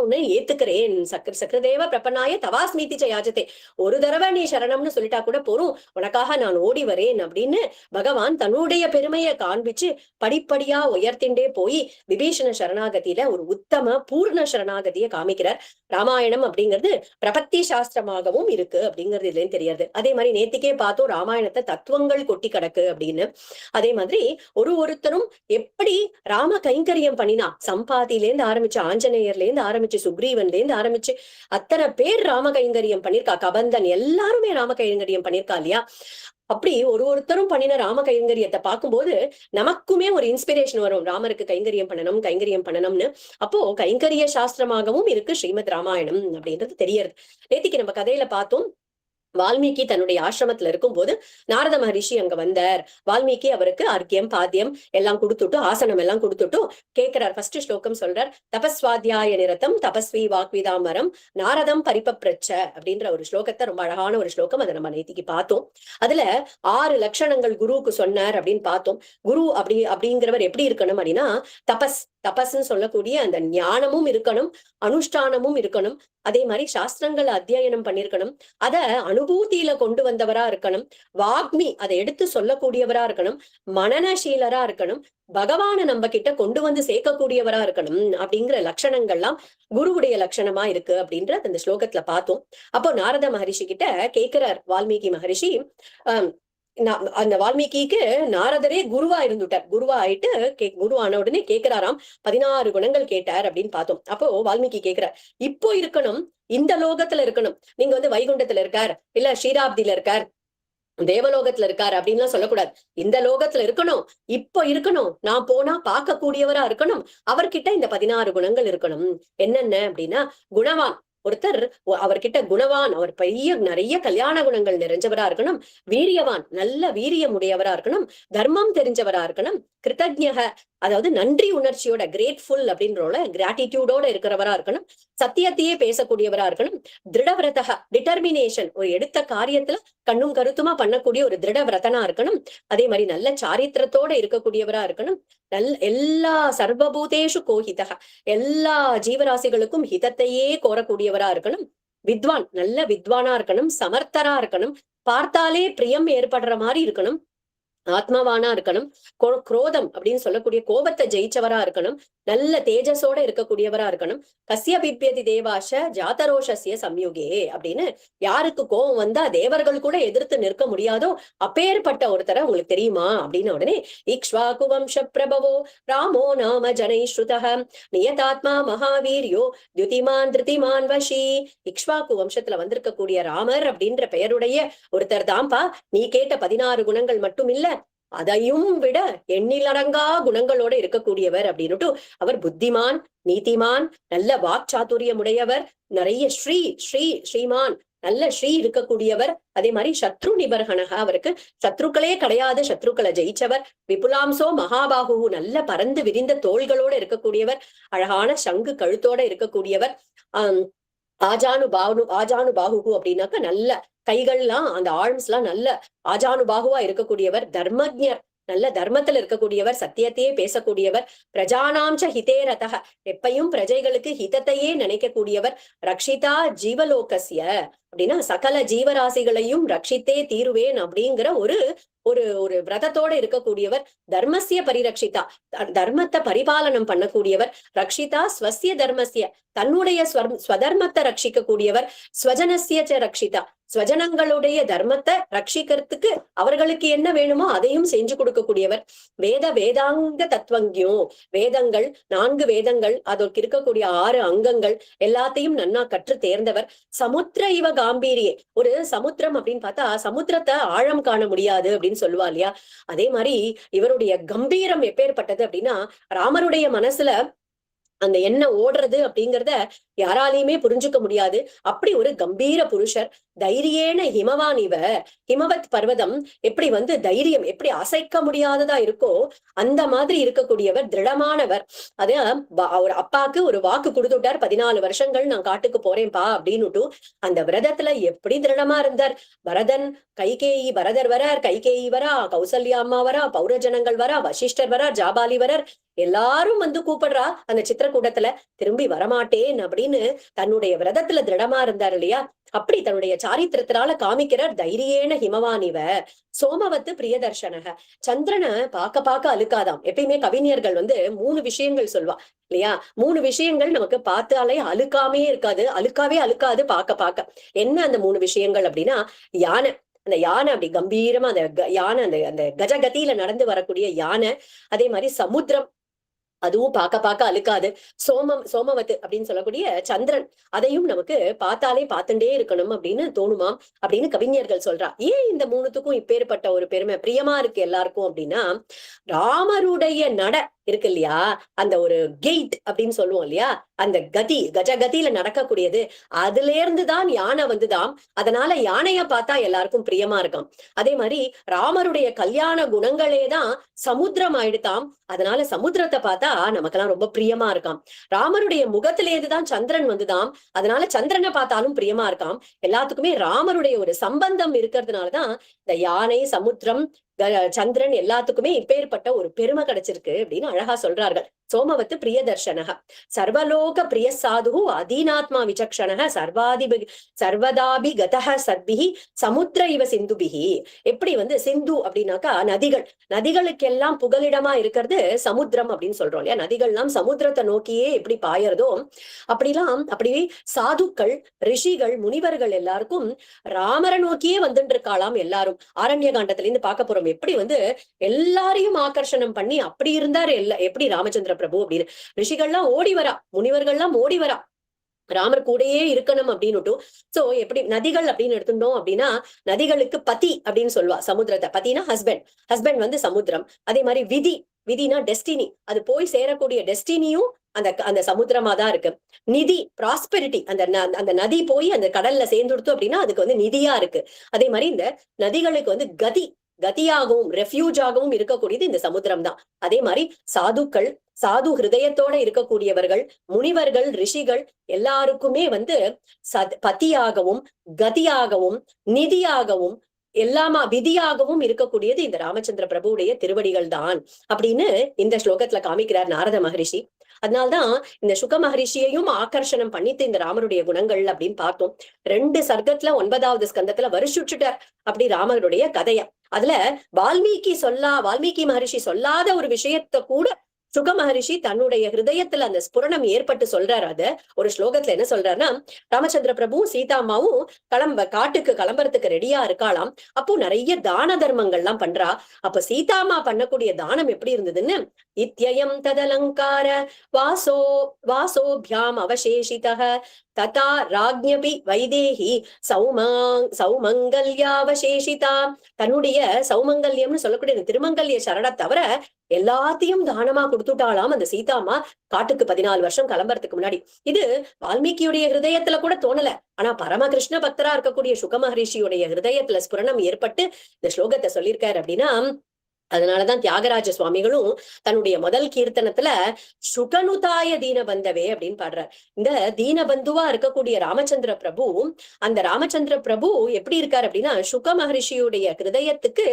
உன்னை ஏத்துக்கிறேன். சக்கரதேவ பிரபன்னாய தவாஸ்மீதி யாஜதே, ஒரு தடவை நீ சரணம்னு சொல்லிட்டா கூட போறோம், உனக்காக நான் ஓடி வரேன் அப்படின்னு பகவான் தன்னுடைய பெருமையை காண்பிச்சு படிப்படியா உயர்த்திண்டே போய் விபீஷண சரணாகதியில ஒரு உத்தம பூர்ண சரணாகதியை காமிக்கிறார். ராமாயணம் அப்படிங்கிறது பிரபத்தி சாஸ்திரமாகவும் இருக்கு அப்படிங்கிறது இதுல தெரியாது. அதே மாதிரி நேத்திக்கே பார்த்தோம் ராமாயணத்தை தத்துவங்கள் கொட்டி கிடக்கு அப்படின்னு. அதே மாதிரி ஒருத்தரும் எப்படி ராம கைங்கரியம் பண்ணினா, சம்பாதியிலேருந்து ஆரம்பிச்சு ஆஞ்சநேயர்ல இருந்து ஆரம்பிச்சு சுக்ரீவன்ல இருந்து ஆரம்பிச்சு அத்தனை பேர் ராம கைங்கரியம் பண்ணிருக்கா. கபந்தன் எல்லாருமே ராம கைங்கரியம் பண்ணிருக்கா இல்லையா? அப்படி ஒருத்தரும் பண்ணின ராம கைங்கரியத்தை பார்க்கும்போது நமக்குமே ஒரு இன்ஸ்பிரேஷன் வரும், ராமருக்கு கைங்கரியம் பண்ணணும்னு. அப்போ கைங்கரிய சாஸ்திரமாகவும் இருக்கு ஸ்ரீமத் ராமாயணம் அப்படின்றது தெரியறது. நேத்திக்கு நம்ம கதையில பார்த்தோம், வால்மீகி தன்னுடைய ஆசிரமத்துல இருக்கும்போது நாரத மகரிஷி அங்க வந்தார். வால்மீகி அவருக்கு அர்க்கியம் பாத்தியம் எல்லாம் கொடுத்துட்டு, ஆசனம் எல்லாம் கொடுத்துட்டு கேட்கிறார். ஃபர்ஸ்ட் ஸ்லோகம் சொல்றார், தபஸ்வாத்தியாய நிரதம் தபஸ்வி வாக்விதாமரம் நாரதம் பரிபப்ரச்ச அப்படின்ற ஒரு ஸ்லோகத்தை, ரொம்ப அழகான ஒரு ஸ்லோகம். அதை நம்ம நேத்திக்கு பார்த்தோம். அதுல 6 லட்சணங்கள் குருவுக்கு சொன்னார் அப்படின்னு பார்த்தோம். குரு அப்படிங்கிறவர் எப்படி இருக்கணும் அப்படின்னா, தபஸ்ன்னு சொல்லக்கூடிய அந்த ஞானமும் இருக்கணும், அனுஷ்டானமும் இருக்கணும், அதே மாதிரி சாஸ்திரங்களை அத்தியாயனம் பண்ணிருக்கணும், அத அனுபூதியில கொண்டு வந்தவரா இருக்கணும், வாக்மி அதை எடுத்து சொல்லக்கூடியவரா இருக்கணும், மனநசீலரா இருக்கணும், பகவான நம்ம கிட்ட கொண்டு வந்து சேர்க்கக்கூடியவரா இருக்கணும் அப்படிங்கிற லட்சணங்கள்லாம் குருவுடைய லட்சணமா இருக்கு அப்படின்ற அந்த ஸ்லோகத்துல பார்த்தோம். அப்போ நாரத மகரிஷி கிட்ட கேட்கிறார் வால்மீகி மகரிஷி. அந்த வால்மீகிக்கு நாரதரே குருவா இருந்துட்டார். குருவா ஆயிட்டு குரு ஆன உடனே கேட்கிறாராம், 16 குணங்கள் கேட்டார் அப்படின்னு பார்த்தோம். அப்போ வால்மீகி கேட்கிறார், இப்போ இருக்கணும், இந்த லோகத்துல இருக்கணும், நீங்க வந்து வைகுண்டத்துல இருக்கார், இல்ல ஸ்ரீராப்தியில இருக்கார், தேவலோகத்துல இருக்காரு அப்படின்லாம் சொல்லக்கூடாது. இந்த லோகத்துல இருக்கணும், இப்போ இருக்கணும், நான் போனா பார்க்க கூடியவரா இருக்கணும், அவர்கிட்ட இந்த 16 குணங்கள் இருக்கணும். என்னென்ன அப்படின்னா, குணவான் ஒருத்தர், அவர்கிட்ட குணவான், அவர் பெரிய நிறைய கல்யாண குணங்கள் நிறைஞ்சவரா இருக்கணும், வீரியவான் நல்ல வீரியம் உடையவரா இருக்கணும், தர்மம் தெரிஞ்சவரா இருக்கணும், கிருத்தஜ்ஞக அதாவது நன்றி உணர்ச்சியோட, கிரேட்ஃபுல் அப்படின்றோட கிராட்டிடியூடோட இருக்கிறவரா இருக்கணும், சத்தியத்தையே பேசக்கூடியவரா இருக்கணும், திருடவிரதக டிட்டர்மினேஷன், ஒரு எடுத்த காரியத்துல கண்ணும் கருத்துமா பண்ணக்கூடிய ஒரு திருடவிரதனா இருக்கணும், அதே மாதிரி நல்ல சாரித்திரத்தோட இருக்கக்கூடியவரா இருக்கணும், எல்லா சர்வபூதேஷு கோஹிதக எல்லா ஜீவராசிகளுக்கும் ஹிதத்தையே கோரக்கூடியவரா இருக்கணும், வித்வான் நல்ல வித்வானா இருக்கணும், சமர்த்தரா இருக்கணும், பார்த்தாலே பிரியம் ஏற்படுற மாதிரி இருக்கணும், ஆத்மாவானா இருக்கணும், குரோதம் அப்படின்னு சொல்லக்கூடிய கோபத்தை ஜெயிச்சவரா இருக்கணும், நல்ல தேஜஸோட இருக்கக்கூடியவரா இருக்கணும், கஸ்ய பிப்யதி தேவாஷ ஜாதரோஷஸ்ய சம்யுகே அப்படின்னு, யாருக்கு கோபம் வந்தா தேவர்கள் கூட எதிர்த்து நிற்க முடியாதோ அப்பேற்பட்ட ஒருத்தரை உங்களுக்கு தெரியுமா அப்படின்னு உடனே, இக்ஷ்வாகு வம்ச பிரபவோ ராமோ நாம ஜனை ஸ்ருதஹ நியதாத்மா மகாவீரியோ துதிமான் திருதிமான் வஷி. இக்ஷ்வாகு வம்சத்துல வந்திருக்கக்கூடிய ராமர் அப்படின்ற பெயருடைய ஒருத்தர் தான்பா, நீ கேட்ட 16 குணங்கள் மட்டும் இல்ல, அதையும் விட எண்ணிலடங்கா குணங்களோட இருக்கக்கூடியவர் அப்படின்னுட்டு, அவர் புத்திமான், நீதிமான், நல்ல வாக்சாதுரியம் உடையவர், நிறைய ஸ்ரீமான் நல்ல ஸ்ரீ இருக்கக்கூடியவர், அதே மாதிரி சத்ரு நிபர்ஹனக அவருக்கு சத்ருக்களே கிடையாது, சத்ருக்களை ஜெயிச்சவர், விபுலாம்சோ மகாபாகு நல்ல பறந்து விரிந்த தோள்களோட இருக்கக்கூடியவர், அழகான சங்கு கழுத்தோட இருக்கக்கூடியவர், ஆஜானு பாகு அப்படின்னாக்க நல்ல கைகள்லாம் அந்த ஆர்ம்ஸ் எல்லாம் நல்ல ஆஜானுபாகுவா இருக்கக்கூடியவர், தர்மஜர் நல்ல தர்மத்துல இருக்கக்கூடியவர், சத்தியத்தையே பேசக்கூடியவர், பிரஜானாம்ச ஹிதேரதக எப்பையும் பிரஜைகளுக்கு ஹிதத்தையே நினைக்கக்கூடியவர், ரக்ஷிதா ஜீவலோகசிய அப்படின்னா சகல ஜீவராசிகளையும் ரட்சித்தே தீருவேன் அப்படிங்கிற ஒரு ஒரு ஒரு விரதத்தோட இருக்கக்கூடியவர், தர்மசிய பரிரக்ஷிதா தர்மத்தை பரிபாலனம் பண்ணக்கூடியவர், ரக்ஷிதா ஸ்வசிய தர்மசிய தன்னுடைய ஸ்வதர்மத்தை ரட்சிக்க கூடியவர், ஸ்வஜனசிய ரக்ஷிதா ஸ்வஜனங்களுடைய தர்மத்தை ரட்சிக்கிறதுக்கு அவர்களுக்கு என்ன வேணுமோ அதையும் செஞ்சு கொடுக்கக்கூடியவர், வேதாங்க தத்துவங்கியம் வேதங்கள் 4 வேதங்கள் அதற்கு இருக்கக்கூடிய 6 அங்கங்கள் எல்லாத்தையும் நன்னா கற்று தேர்ந்தவர், சமுத்திர இவ காம்பீரியே ஒரு சமுத்திரம் அப்படின்னு பார்த்தா சமுத்திரத்தை ஆழம் காண முடியாது அப்படின்னு சொல்லுவா இல்லையா, அதே மாதிரி இவருடைய கம்பீரம் எப்பேற்பட்டது அப்படின்னா, ராமருடைய மனசுல அந்த என்ன ஓடுறது அப்படிங்கிறத யாராலையுமே புரிஞ்சுக்க முடியாது. அப்படி ஒரு கம்பீர புருஷர், தைரியேன ஹிமவான் இவ ஹிமவத் பர்வதம் எப்படி தைரியம் எப்படி அசைக்க முடியாததா இருக்கோ அந்த மாதிரி இருக்கக்கூடியவர், திருடமானவர். அது அவர் அப்பாக்கு ஒரு வாக்கு கொடுத்துட்டார், 14 வருஷங்கள் நான் காட்டுக்கு போறேன்பா அப்படின்னுட்டு. அந்த விரதத்துல எப்படி திருடமா இருந்தார். பரதர் வரார், கைகேயி வரா, கௌசல்யா அம்மா வரா, பௌரஜனங்கள் வரா, வசிஷ்டர் வரார், ஜாபாலி வரார், எல்லாரும் கூப்பிடுறா அந்த சித்திரக்கூடத்துல, திரும்பி வரமாட்டேன் அப்படின்னு தன்னுடைய விரதத்துல திருடமா இருந்தார் இல்லையா. அப்படி தன்னுடைய சாரித்திரத்தினால காமிக்கிறார், தைரியேன ஹிமவானிவ சோமவத்து பிரியதர்ஷனக சந்திரனை பார்க்க அழுக்காதாம். எப்பயுமே கவிஞர்கள் 3 விஷயங்கள் சொல்வா இல்லையா, 3 விஷயங்கள் நமக்கு பார்த்தாலே அழுக்காவே அழுக்காது பார்க்க. என்ன அந்த 3 விஷயங்கள் அப்படின்னா, யானை, அந்த யானை அப்படி கம்பீரமா அந்த யானை அந்த கஜகதியில நடந்து வரக்கூடிய யானை, அதே மாதிரி சமுத்திரம் அதுவும் பார்க்க அழுக்காது, சோமவத்து அப்படின்னு சொல்லக்கூடிய சந்திரன் அதையும் நமக்கு பார்த்தாலே பார்த்துட்டே இருக்கணும் அப்படின்னு தோணுமாம் அப்படின்னு கவிஞர்கள் சொல்றா. ஏன் இந்த 3த்துக்கும் இப்பேற்பட்ட ஒரு பெருமை பிரியமா இருக்கு எல்லாருக்கும் அப்படின்னா, ராமருடைய இருக்கு இல்லையா, அந்த ஒரு கெயிட் அப்படின்னு சொல்லுவோம் இல்லையா, அந்த கதி கஜகதியில நடக்கக்கூடியது, அதுல இருந்துதான் யானை வந்துதாம். அதனால யானைய பார்த்தா எல்லாருக்கும் பிரியமா இருக்கும். அதே மாதிரி ராமருடைய கல்யாண குணங்களே தான் சமுத்திரம் ஆயிடுதாம். அதனால சமுத்திரத்தை பார்த்தா நமக்கெல்லாம் ரொம்ப பிரியமா இருக்காம். ராமருடைய முகத்திலேருந்து தான் சந்திரன் வந்துதாம். அதனால சந்திரனை பார்த்தாலும் பிரியமா இருக்காம். எல்லாத்துக்குமே ராமருடைய ஒரு சம்பந்தம் இருக்கிறதுனாலதான் இந்த யானை, சமுத்திரம், சந்திரன் எல்லாத்துக்குமே இப்பேற்பட்ட ஒரு பெருமை கிடைச்சிருக்கு அப்படின்னு அழகா சொல்றார்கள். சோமவத்து பிரியதர்ஷனக சர்வலோக பிரிய சாது அதீனாத்மா விசக்ஷணக சர்வதாபி கதஹ சத்பிஹி சமுத்திர இவ சிந்துபிஹி. எப்படி சிந்து அப்படின்னாக்கா நதிகள், நதிகளுக்கெல்லாம் புகலிடமா இருக்கிறது சமுத்திரம் அப்படின்னு சொல்றோம் இல்லையா. நதிகள்லாம் சமுத்திரத்தை நோக்கியே எப்படி பாயறதோ அப்படி சாதுக்கள், ரிஷிகள், முனிவர்கள் எல்லாருக்கும் ராமரை நோக்கியே வந்துட்டு இருக்காளாம். எல்லாரும் ஆரண்ய காண்டத்துல இருந்து பார்க்க போறோம். எப்படி எல்லாரையும் ஆகர்ஷணம் பண்ணி அப்படி இருந்தாரு எப்படி ராமச்சந்திர பிரபு அப்படின்னு. ரிஷிகள்லாம் ஓடி வரா, முனிவர்கள்லாம் ஓடி வரா, ராமர் கூடயே இருக்கணும் அப்படின்னுட்டு. சோ எப்படி நதிகள் அப்படின்னு எடுத்துட்டோம் அப்படின்னா, நதிகளுக்கு பதி அப்படின்னு சொல்லுவா சமுத்திரத்தை. பதினா ஹஸ்பண்ட், ஹஸ்பண்ட் சமுத்திரம். அதே மாதிரி விதினா டெஸ்டினி, அது போய் சேரக்கூடிய டெஸ்டினியும் அந்த சமுத்திரமா தான் இருக்கு. நிதி ப்ராஸ்பெரிட்டி, அந்த நதி போய் அந்த கடல்ல சேர்ந்துடுத்து அப்படின்னா அதுக்கு நிதியா இருக்கு. அதே மாதிரி இந்த நதிகளுக்கு கதியாகவும் ரெஃப்யூஜாகவும் இருக்கக்கூடியது இந்த சமுத்திரம் தான். அதே மாதிரி சாதுக்கள், சாது ஹிருதயத்தோட இருக்கக்கூடியவர்கள், முனிவர்கள், ரிஷிகள் எல்லாருக்குமே பத்தியாகவும் கதியாகவும் நிதியாகவும் எல்லாமா விதியாகவும் இருக்கக்கூடியது இந்த ராமச்சந்திர பிரபுவுடைய திருவடிகள் தான் அப்படின்னு இந்த ஸ்லோகத்துல காமிக்கிறார் நாரத மகரிஷி. அதனால்தான் இந்த சுக மகரிஷியையும் ஆகர்ஷணம் பண்ணித்து இந்த ராமருடைய குணங்கள் அப்படின்னு பார்த்தோம். 2 சர்க்கத்துல 9வது ஸ்கந்தத்துல வருஷுட்டார் அப்படி ராமருடைய கதைய. அதுல வால்மீகி மகரிஷி சொல்லாத ஒரு விஷயத்த கூட சுக மகரிஷி தன்னுடைய ஹிருதயத்துல அந்த ஸ்புரணம் ஏற்பட்டு சொல்றாரு. அத ஒரு ஸ்லோகத்துல என்ன சொல்றாருன்னா, ராமச்சந்திர பிரபு சீதாமாவும் காட்டுக்கு கிளம்புறதுக்கு ரெடியா இருக்காளாம். அப்போ நிறைய தான தர்மங்கள்லாம் பண்றா. அப்ப சீதாமா பண்ணக்கூடிய தானம் எப்படி இருந்ததுன்னு, இத்யயம் ததலங்கார வாசோபியாம் அவசேஷிதः ததா ராஜ்ஞபி வைதேகி சௌமங்கல்யாவசேஷிதா. தன்னுடைய சௌமங்கல்யம்னு சொல்லக்கூடிய இந்த திருமங்கல்ய சரண தவிர எல்லாத்தையும் தானமா கொடுத்துட்டாலாம் அந்த சீதாமா காட்டுக்கு 14 வருஷம் கிளம்புறதுக்கு முன்னாடி. இது வால்மீகியுடைய ஹிருதயத்துல கூட தோணல. ஆனா பரமகிருஷ்ண பக்தரா இருக்கக்கூடிய சுக மகரிஷியுடைய ஹிருதயத்துல ஸ்புரணம் ஏற்பட்டு இந்த ஸ்லோகத்தை சொல்லியிருக்காரு அப்படின்னா, அதனாலதான் தியாகராஜ சுவாமிகளும் தன்னுடைய முதல் கீர்த்தனத்துல சுகனுதாய தீனபந்தவே அப்படின்னு பாடுறார். இந்த தீனபந்துவா இருக்கக்கூடிய ராமச்சந்திர பிரபு, அந்த ராமச்சந்திர பிரபு எப்படி இருக்கார் அப்படின்னா, சுக மகரிஷியுடைய ஹிருதயத்துக்கு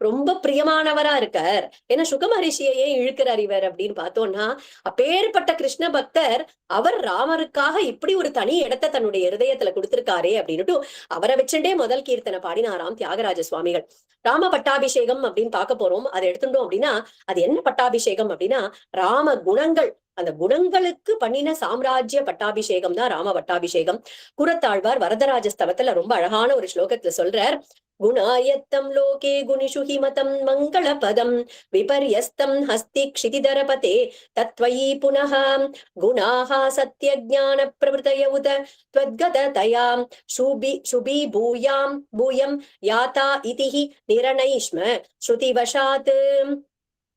ரொம்ப பிரியமானவரா இருக்கார். ஏன்னா சுக மகரிஷியையே இழுக்கிறார் இவர் அப்படின்னு பார்த்தோம்னா, அப்பேற்பட்ட கிருஷ்ண பக்தர் அவர் ராமருக்காக இப்படி ஒரு தனி இடத்தை தன்னுடைய ஹிருதயத்துல கொடுத்திருக்காரே அப்படின்னுட்டு அவரை வச்சுட்டே முதல் கீர்த்தனை பாடினாராம் தியாகராஜ சுவாமிகள். ராம பட்டாபிஷேகம் அப்படின்னு பார்க்க போறோம். அதை எடுத்துட்டோம் அப்படின்னா அது என்ன பட்டாபிஷேகம் அப்படின்னா, ராம குணங்கள், அந்த குணங்களுக்கு பண்ணின சாம்ராஜ்ய பட்டாபிஷேகம் தான் ராம பட்டாபிஷேகம். குரத்தாழ்வார் வரதராஜ ஸ்தவத்துல ரொம்ப அழகான ஒரு ஸ்லோகத்துல சொல்றார், குணாயத்தம் லோகே குணிஷு ஹிமதம் மங்கள பதம் விபர்யஸ்தம் ஹஸ்தி க்ஷிதிதரபதே தத்வயி புனஹ குணாஹ சத்ய ஞான பிரவృతய உத த்வத்கததயா சுபி பூயம் யாதா இதிஹி நிரணைஷ்ம ஸ்ருதிவசாத்.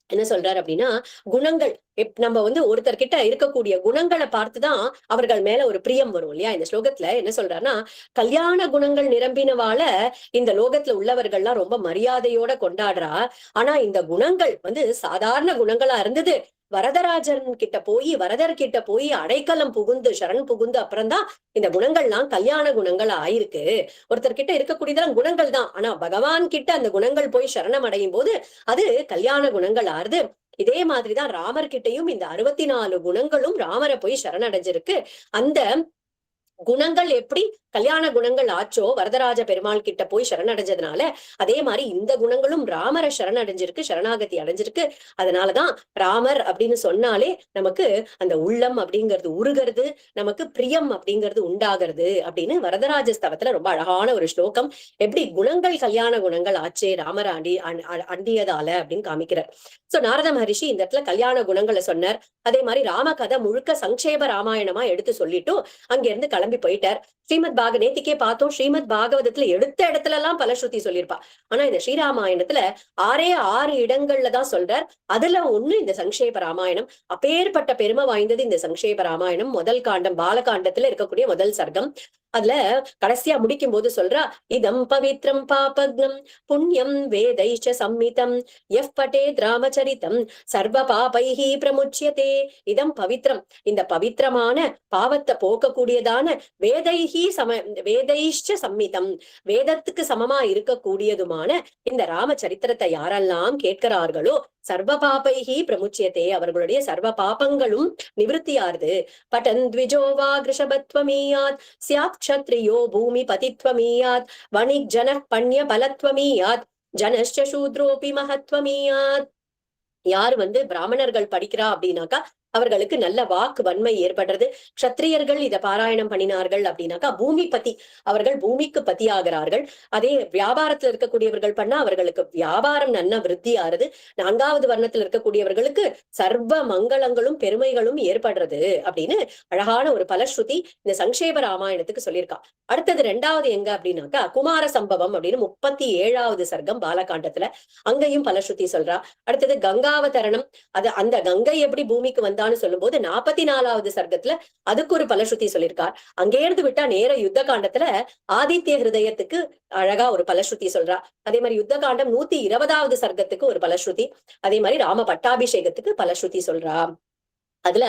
என்ன சொல்றாரு அப்படின்னா, குணங்கள் நம்ம ஒருத்தர்கிட்ட இருக்கக்கூடிய குணங்களை பார்த்துதான் அவர்கள் மேல ஒரு பிரியம் வரும் இல்லையா. இந்த ஸ்லோகத்துல என்ன சொல்றாருன்னா, கல்யாண குணங்கள் நிரம்பினவால இந்த லோகத்துல உள்ளவர்கள்லாம் ரொம்ப மரியாதையோட கொண்டாடுறா. ஆனா இந்த குணங்கள் சாதாரண குணங்களா இருந்தது. வரதர் கிட்ட போய் அடைக்கலம் புகுந்து சரண் புகுந்து அப்புறம்தான் இந்த குணங்கள்லாம் கல்யாண குணங்கள் ஆயிருக்கு. ஒருத்தர்கிட்ட இருக்கக்கூடியதெல்லாம் குணங்கள் தான், ஆனா பகவான் கிட்ட அந்த குணங்கள் போய் சரணம் அடையும் போது அது கல்யாண குணங்கள் ஆறுது. இதே மாதிரிதான் ராமர் கிட்டையும் இந்த 64 குணங்களும் ராமரை போய் சரணடைஞ்சிருக்கு. அந்த குணங்கள் எப்படி கல்யாண குணங்கள் ஆச்சோ வரதராஜ பெருமாள் கிட்ட போய் சரணடைஞ்சதுனால, அதே மாதிரி இந்த குணங்களும் ராமரை சரணடைஞ்சிருக்கு, சரணாகதி அடைஞ்சிருக்கு. அதனாலதான் ராமர் அப்படின்னு சொன்னாலே நமக்கு அந்த உள்ளம் அப்படிங்கிறது உருகிறது, நமக்கு பிரியம் அப்படிங்கிறது உண்டாகிறது அப்படின்னு வரதராஜ ஸ்தவத்துல ரொம்ப அழகான ஒரு ஸ்லோகம். எப்படி குணங்கள் கல்யாண குணங்கள் ஆச்சே ராமர் அண்டியதால அப்படின்னு காமிக்கிறார். சோ நாரத மகரிஷி இந்த இடத்துல கல்யாண குணங்களை சொன்னார். அதே மாதிரி ராம கதை முழுக்க சங்கேப ராமாயணமா எடுத்து சொல்லிட்டு அங்க இருந்து கிளம்பி போயிட்டார். நேத்திக்கே பார்த்தோம், ஸ்ரீமத் பாகவதத்துல எடுத்த இடத்துல எல்லாம் பலஸ்ருதி சொல்லியிருப்பா. ஆனா இந்த ஸ்ரீராமாயணத்துல 6 இடங்கள்ல தான் சொல்றார். அதுல ஒண்ணு இந்த சங்கேப ராமாயணம். அப்பேற்பட்ட பெருமை வாய்ந்தது இந்த சங்கேப ராமாயணம். முதல் காண்டம் பாலகாண்டத்துல இருக்கக்கூடிய முதல் சர்க்கம். அதுல கடைசியா முடிக்கும் போது சொல்றா, இதம் பவித்ரம் பாபக்னம் புண்ணியம் வேதைச்ச சம்மிதம் எஃப் பட்டேத் ராமச்சரிதம் சர்வ பாபைஹி பிரமுச்சியதே. இதம் பவித்ரம், இந்த பவித்திரமான பாவத்தை போக்கக்கூடியதான வேதைஷ்ட சம்மிதம், வேதத்துக்கு சமமா இருக்கக்கூடியதுமான இந்த ராமச்சரித்திரத்தை யாரெல்லாம் கேட்கிறார்களோ சர்வ பாபைஹி பிரமுச்சியதே, அவர்களுடைய சர்வ பாபங்களும் நிவர்த்தியாருது. பட்டன் த்விஜோவா கிருஷபத்வமீயாத் ஸ்யாத் க்ஷத்ரியோ பூமி பதித்வமீயாத் வணிக் ஜன பண்ய பலத்வமீயாத் ஜனஷ்ட சூத்ரோபி மகத்வமீயாத். யார் பிராமணர்கள் படிக்கிறா அப்படின்னாக்கா அவர்களுக்கு நல்ல வாக்கு வன்மை ஏற்படுறது. க்ஷத்திரியர்கள் இதை பாராயணம் பண்ணினார்கள் அப்படின்னாக்கா பூமி பத்தி, அவர்கள் பூமிக்கு பத்தி ஆகிறார்கள். அதே வியாபாரத்துல இருக்கக்கூடியவர்கள் பண்ணா அவர்களுக்கு வியாபாரம் நன்னா விருத்தி ஆறுது. 4வது வர்ணத்துல இருக்கக்கூடியவர்களுக்கு சர்வ மங்களங்களும் பெருமைகளும் ஏற்படுறது அப்படின்னு அழகான ஒரு பலஸ்ருதி இந்த சங்கேப ராமாயணத்துக்கு சொல்லியிருக்கா. அடுத்தது 2வது எங்க அப்படின்னாக்கா குமார சம்பவம் அப்படின்னு 37வது சர்க்கம் பாலகாண்டத்துல, அங்கேயும் பலஸ்ருதி சொல்றா. அடுத்தது கங்காவதரணம், அது அந்த கங்கை எப்படி பூமிக்கு சொல்லும் போது 44வது சர்க்கத்துல அதுக்கு ஒரு பலஸ்ருதி சொல்லியிருக்கார். அங்கே இருந்து விட்டா நேர யுத்த காண்டத்துல ஆதித்ய ஹிருதயத்துக்கு அழகா ஒரு பலஸ்ருதி சொல்றா. அதே மாதிரி யுத்த காண்டம் 120வது சர்க்கத்துக்கு ஒரு பலஸ்ருதி, அதே மாதிரி ராம பட்டாபிஷேகத்துக்கு பலஸ்ருதி சொல்றா. அதுல